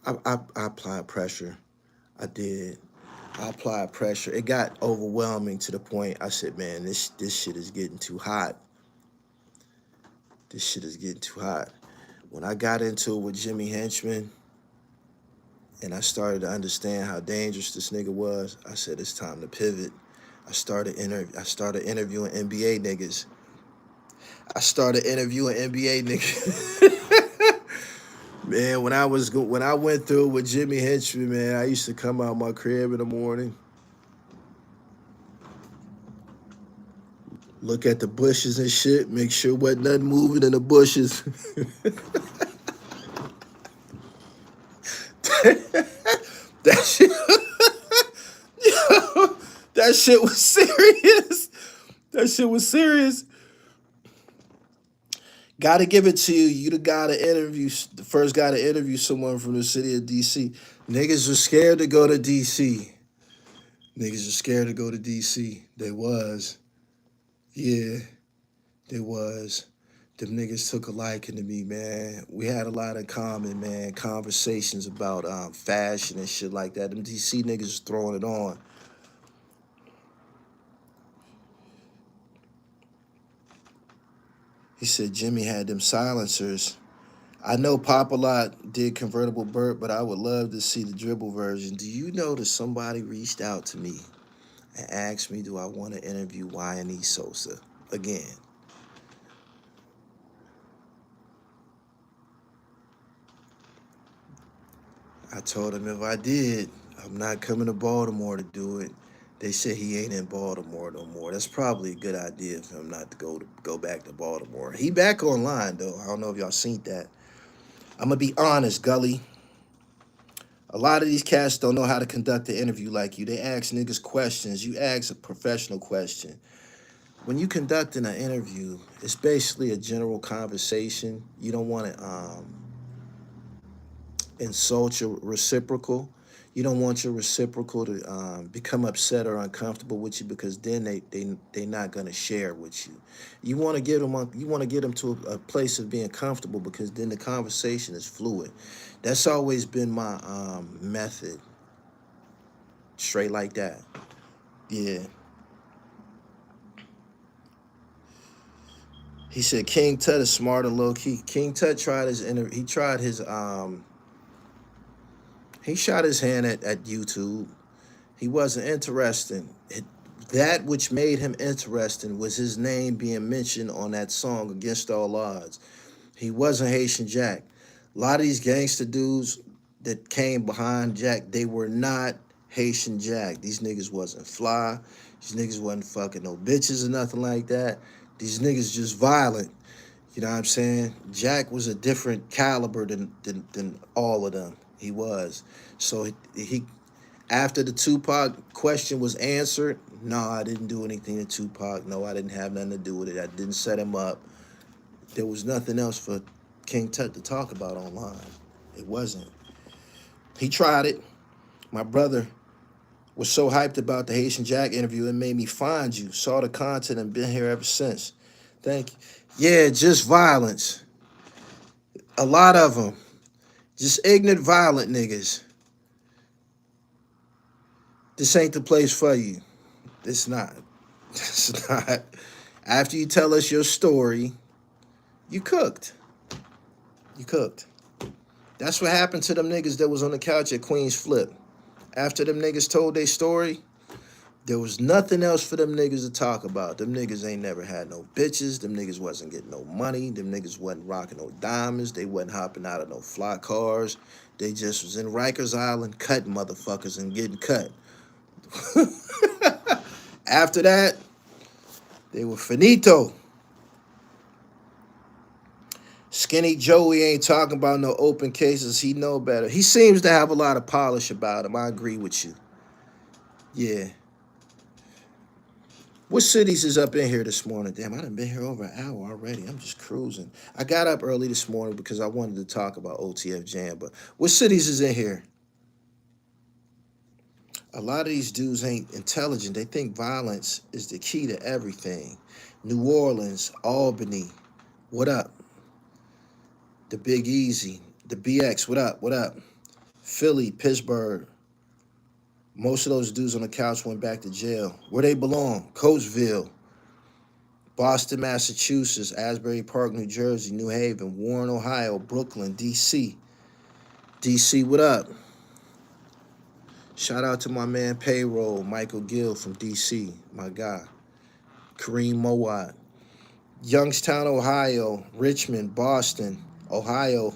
I applied pressure. I did. I applied pressure. It got overwhelming to the point I said, man, this shit is getting too hot. When I got into it with Jimmy Henchman and I started to understand how dangerous this nigga was, I said, it's time to pivot. I started interviewing NBA niggas. Man, when I went through with Jimmy Henchman, man, I used to come out my crib in the morning, look at the bushes and shit, make sure wasn't nothing moving in the bushes. That shit, that shit was serious. Gotta give it to you. You the first guy to interview someone from the city of DC. Niggas were scared to go to DC. They was. Yeah, they was. Them niggas took a liking to me, man. We had a lot in common, man. Conversations about fashion and shit like that. Them DC niggas was throwing it on. He said Jimmy had them silencers. I know Pop a Lot did Convertible Burt, but I would love to see the dribble version. Do you know that somebody reached out to me and asked me, do I want to interview Y&E Sosa again? I told him if I did, I'm not coming to Baltimore to do it. They said he ain't in Baltimore no more. That's probably a good idea for him not to go back to Baltimore. He back online though. I don't know if y'all seen that. I'm gonna be honest, Gully. A lot of these cats don't know how to conduct an interview like you. They ask niggas questions. You ask a professional question. When you conducting an interview, it's basically a general conversation. You don't want to insult your reciprocal. You don't want your reciprocal to become upset or uncomfortable with you because then they not gonna share with you. You want to get them to a place of being comfortable because then the conversation is fluid. That's always been my method. Straight like that. Yeah. He said King Tut is smart and low key. King Tut tried he shot his hand at YouTube. He wasn't interested. That which made him interesting was his name being mentioned on that song Against All Odds. He wasn't Haitian Jack. A lot of these gangster dudes that came behind Jack, they were not Haitian Jack. These niggas wasn't fly. These niggas wasn't fucking no bitches or nothing like that. These niggas just violent. You know what I'm saying? Jack was a different caliber than all of them. He was. So he after the Tupac question was answered, no, I didn't do anything to Tupac. No, I didn't have nothing to do with it. I didn't set him up. There was nothing else for King Tut to talk about online. It wasn't. He tried it. My brother was so hyped about the Haitian Jack interview, it made me find you. Saw the content and been here ever since. Thank you. Yeah, just violence. A lot of them. Just ignorant, violent niggas. This ain't the place for you. It's not. It's not. After you tell us your story, you cooked. You cooked. That's what happened to them niggas that was on the couch at Queen's Flip. After them niggas told their story, there was nothing else for them niggas to talk about. Them niggas ain't never had no bitches. Them niggas wasn't getting no money. Them niggas wasn't rocking no diamonds. They wasn't hopping out of no fly cars. They just was in Rikers Island cutting motherfuckers and getting cut. After that, they were finito. Skinny Joey ain't talking about no open cases. He know better. He seems to have a lot of polish about him. I agree with you. Yeah. What cities is up in here this morning? Damn, I done been here over an hour already. I'm just cruising. I got up early this morning because I wanted to talk about OTF Jam, but what cities is in here? A lot of these dudes ain't intelligent. They think violence is the key to everything. New Orleans, Albany, what up? The Big Easy, the BX, what up? What up? Philly, Pittsburgh. Most of those dudes on the couch went back to jail. Where they belong? Coatesville, Boston, Massachusetts, Asbury Park, New Jersey, New Haven, Warren, Ohio, Brooklyn, D.C. D.C., what up? Shout out to my man Payroll, Michael Gill from D.C., my guy. Kareem Mowat. Youngstown, Ohio, Richmond, Boston, Ohio,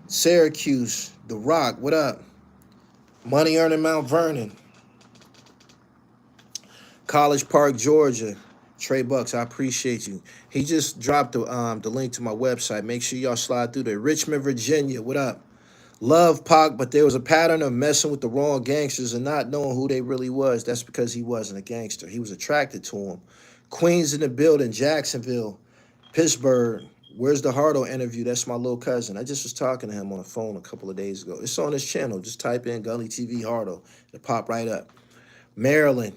Syracuse, The Rock, what up? Money earning Mount Vernon. College Park, Georgia. Trey Bucks, I appreciate you. He just dropped the link to my website. Make sure y'all slide through there. Richmond, Virginia, what up? Love Pac, but there was a pattern of messing with the wrong gangsters and not knowing who they really was. That's because he wasn't a gangster. He was attracted to them. Queens in the building, Jacksonville, Pittsburgh. Where's the Hardo interview? That's my little cousin. I just was talking to him on the phone a couple of days ago. It's on his channel. Just type in Gully TV Hardo. It'll pop right up. Maryland,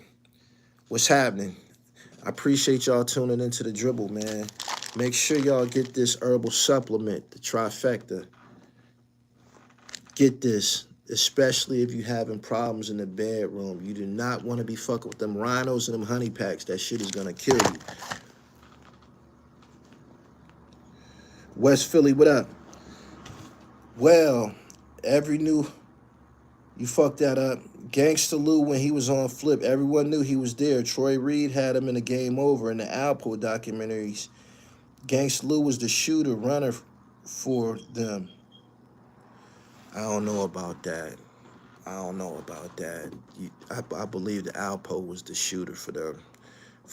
what's happening? I appreciate y'all tuning into the dribble, man. Make sure y'all get this herbal supplement, the TRIFECTA. Get this, especially if you having problems in the bedroom. You do not want to be fucking with them rhinos and them honey packs. That shit is gonna kill you. West Philly, what up? Well, you fucked that up. Gangsta Lou, when he was on Flip, everyone knew he was there. Troy Reed had him in the Game Over in the Alpo documentaries. Gangsta Lou was the shooter runner for them. I don't know about that. I believe the Alpo was the shooter for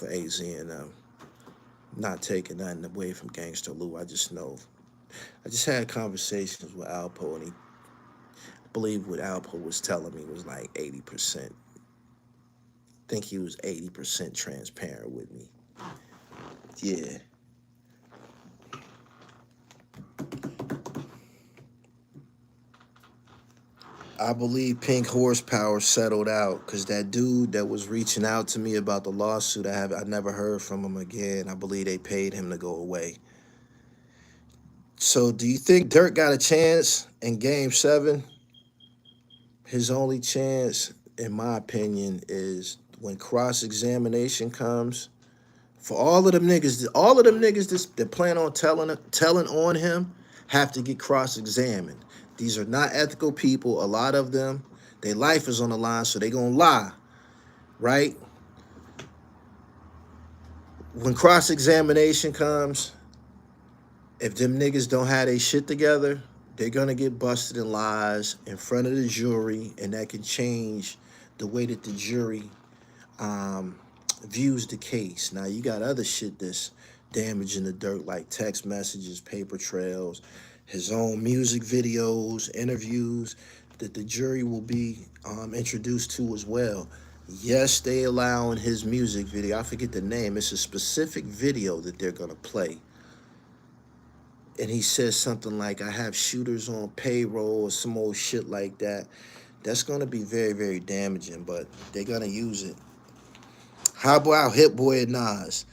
AZ and them. Not taking nothing away from Gangsta Lou. I just know. I just had conversations with Alpo, and I believe what Alpo was telling me was like 80%. I think he was 80% transparent with me. Yeah. I believe Pink Horsepower settled out because that dude that was reaching out to me about the lawsuit, I never heard from him again. I believe they paid him to go away. So do you think Durk got a chance in Game 7? His only chance, in my opinion, is when cross-examination comes. For all of them niggas that plan on telling on him have to get cross-examined. These are not ethical people. A lot of them, their life is on the line, so they gonna lie, right? When cross-examination comes, if them niggas don't have their shit together, they're gonna get busted in lies in front of the jury, and that can change the way that the jury views the case. Now, you got other shit that's damaging the Durk, like text messages, paper trails, his own music videos, interviews that the jury will be introduced to as well. Yes, they allow in his music video. I forget the name. It's a specific video that they're going to play. And he says something like, I have shooters on payroll or some old shit like that. That's going to be very, very damaging, but they're going to use it. How about Hit Boy and Nas?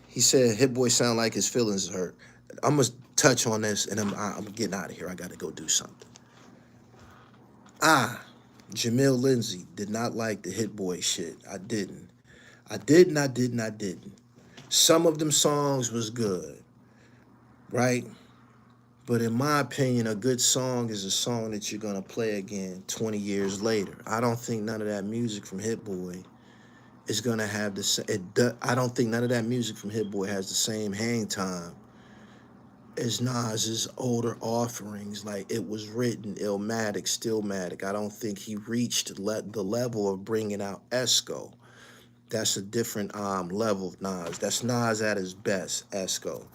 He said Hit Boy sound like his feelings hurt. I'm going to touch on this, and I'm getting out of here. I got to go do something. Jamil Lindsay did not like the Hit Boy shit. I didn't. Some of them songs was good, right? But in my opinion, a good song is a song that you're going to play again 20 years later. I don't think none of that music from Hit Boy is going to have the same. I don't think none of that music from Hit Boy has the same hang time as Nas's older offerings. Like, it was written Illmatic, Stillmatic. I don't think he reached the level of bringing out Esco. That's a different level of Nas. That's Nas at his best, Esco.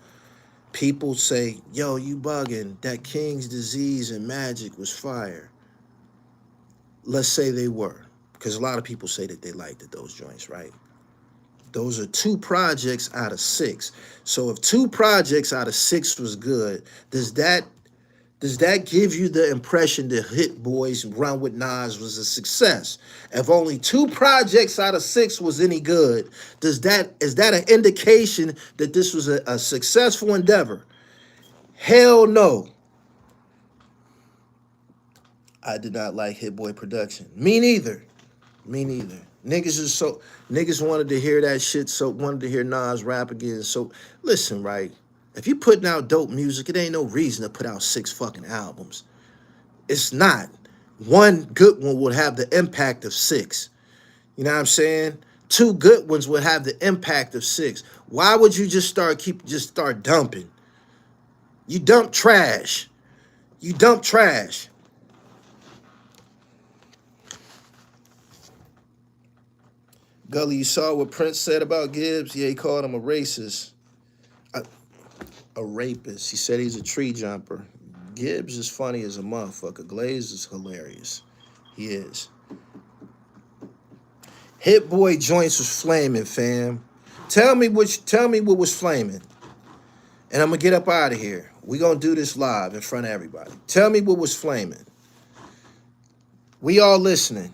People say, yo, you bugging. That King's Disease and Magic was fire. Let's say they were. Because a lot of people say that they liked it, those joints, right? Those are 2 projects out of 6. So if 2 projects out of 6 was good, does that give you the impression that Hit Boy's Run with Nas was a success? If only 2 projects out of 6 was any good, is that an indication that this was a successful endeavor? Hell no. I did not like Hit Boy production. Me neither. Niggas wanted to hear that shit, so wanted to hear Nas rap again. So listen, right? If you putting out dope music, it ain't no reason to put out 6 fucking albums. It's not. One good one would have the impact of 6. You know what I'm saying? 2 good ones would have the impact of 6. Why would you just start dumping? You dump trash. Gully, you saw what Prince said about Gibbs? Yeah, he called him a racist. A rapist. He said he's a tree jumper. Gibbs is funny as a motherfucker. Glaze is hilarious. He is. Hit Boy joints was flaming, fam. Tell me what was flaming. And I'm gonna get up out of here. We gonna do this live in front of everybody. Tell me what was flaming. We all listening.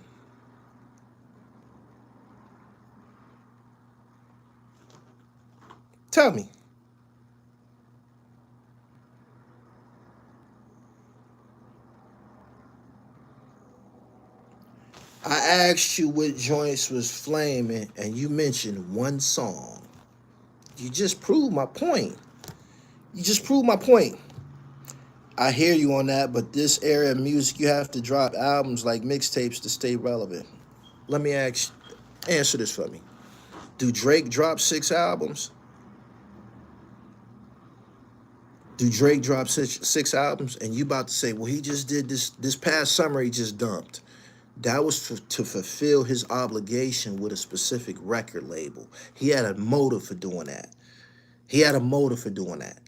Tell me. I asked you what joints was flaming, and you mentioned one song. You just proved my point. You just proved my point. I hear you on that, but this era of music, you have to drop albums like mixtapes to stay relevant. Let me answer this for me. Do Drake drop 6 albums? Do Drake drop six albums? And you about to say, well, he just did this past summer, he just dumped. That was to fulfill his obligation with a specific record label. He had a motive for doing that. He had a motive for doing that.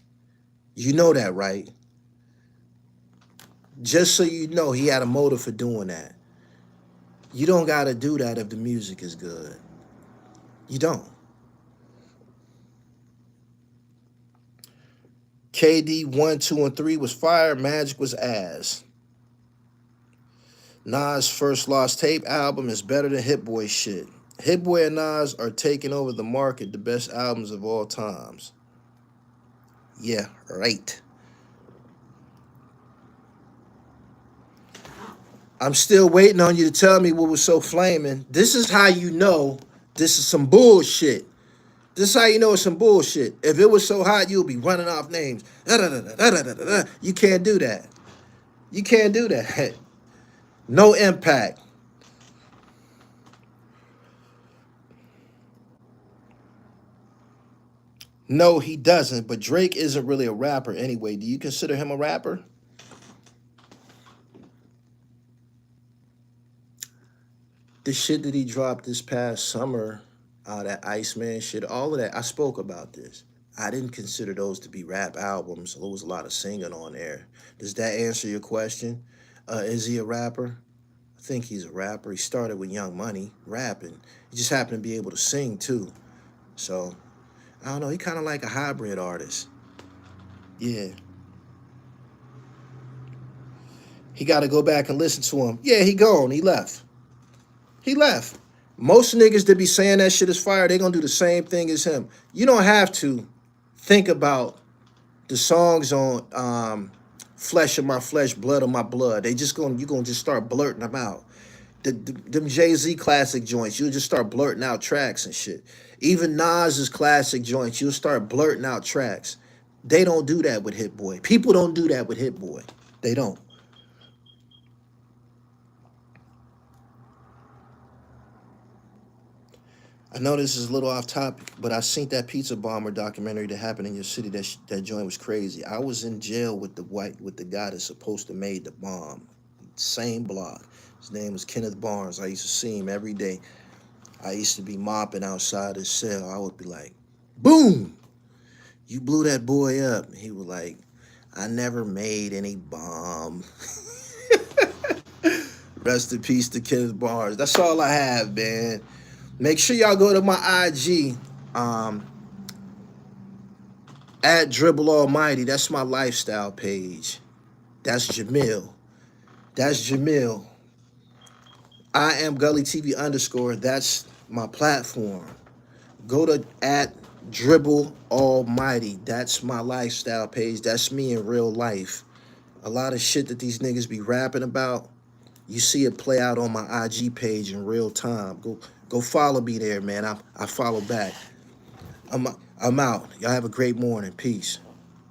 You know that, right? Just so you know, he had a motive for doing that. You don't got to do that if the music is good. You don't. KD 1, 2, and 3 was fire. Magic was ass. Nas' first Lost Tape album is better than Hit Boy shit. Hit Boy and Nas are taking over the market, the best albums of all times. Yeah, right. I'm still waiting on you to tell me what was so flaming. This is how you know this is some bullshit. This is how you know it's some bullshit. If it was so hot, you'll be running off names. You can't do that. You can't do that. No impact. No, he doesn't. But Drake isn't really a rapper anyway. Do you consider him a rapper? The shit that he dropped this past summer, that Iceman shit, all of that, I spoke about this. I didn't consider those to be rap albums. There was a lot of singing on there. Does that answer your question? Is he a rapper? I think he's a rapper. He started with Young Money, rapping. He just happened to be able to sing too. So, I don't know. He kind of like a hybrid artist. Yeah. He got to go back and listen to him. Yeah, he gone. He left. He left. Most niggas that be saying that shit is fire, they gonna do the same thing as him. You don't have to think about the songs on Flesh of My Flesh, Blood of My Blood. You gonna just start blurting them out. Them Jay-Z classic joints, you'll just start blurting out tracks and shit. Even Nas's classic joints, you'll start blurting out tracks. They don't do that with Hit Boy. People don't do that with Hit Boy. They don't. I know this is a little off topic, but I seen that pizza bomber documentary that happened in your city. That joint was crazy. I was in jail with the guy that's supposed to made the bomb. Same block. His name was Kenneth Barnes. I used to see him every day. I used to be mopping outside his cell. I would be like, boom, you blew that boy up. And he was like, I never made any bomb. Rest in peace to Kenneth Barnes. That's all I have, man. Make sure y'all go to my IG, at Dribble Almighty. That's my lifestyle page. That's Jamil. That's Jamil. I am gullytv _. That's my platform. Go to at Dribble Almighty. That's my lifestyle page. That's me in real life. A lot of shit that these niggas be rapping about, you see it play out on my IG page in real time. Go follow me there, man. I follow back. I'm out. Y'all have a great morning. Peace.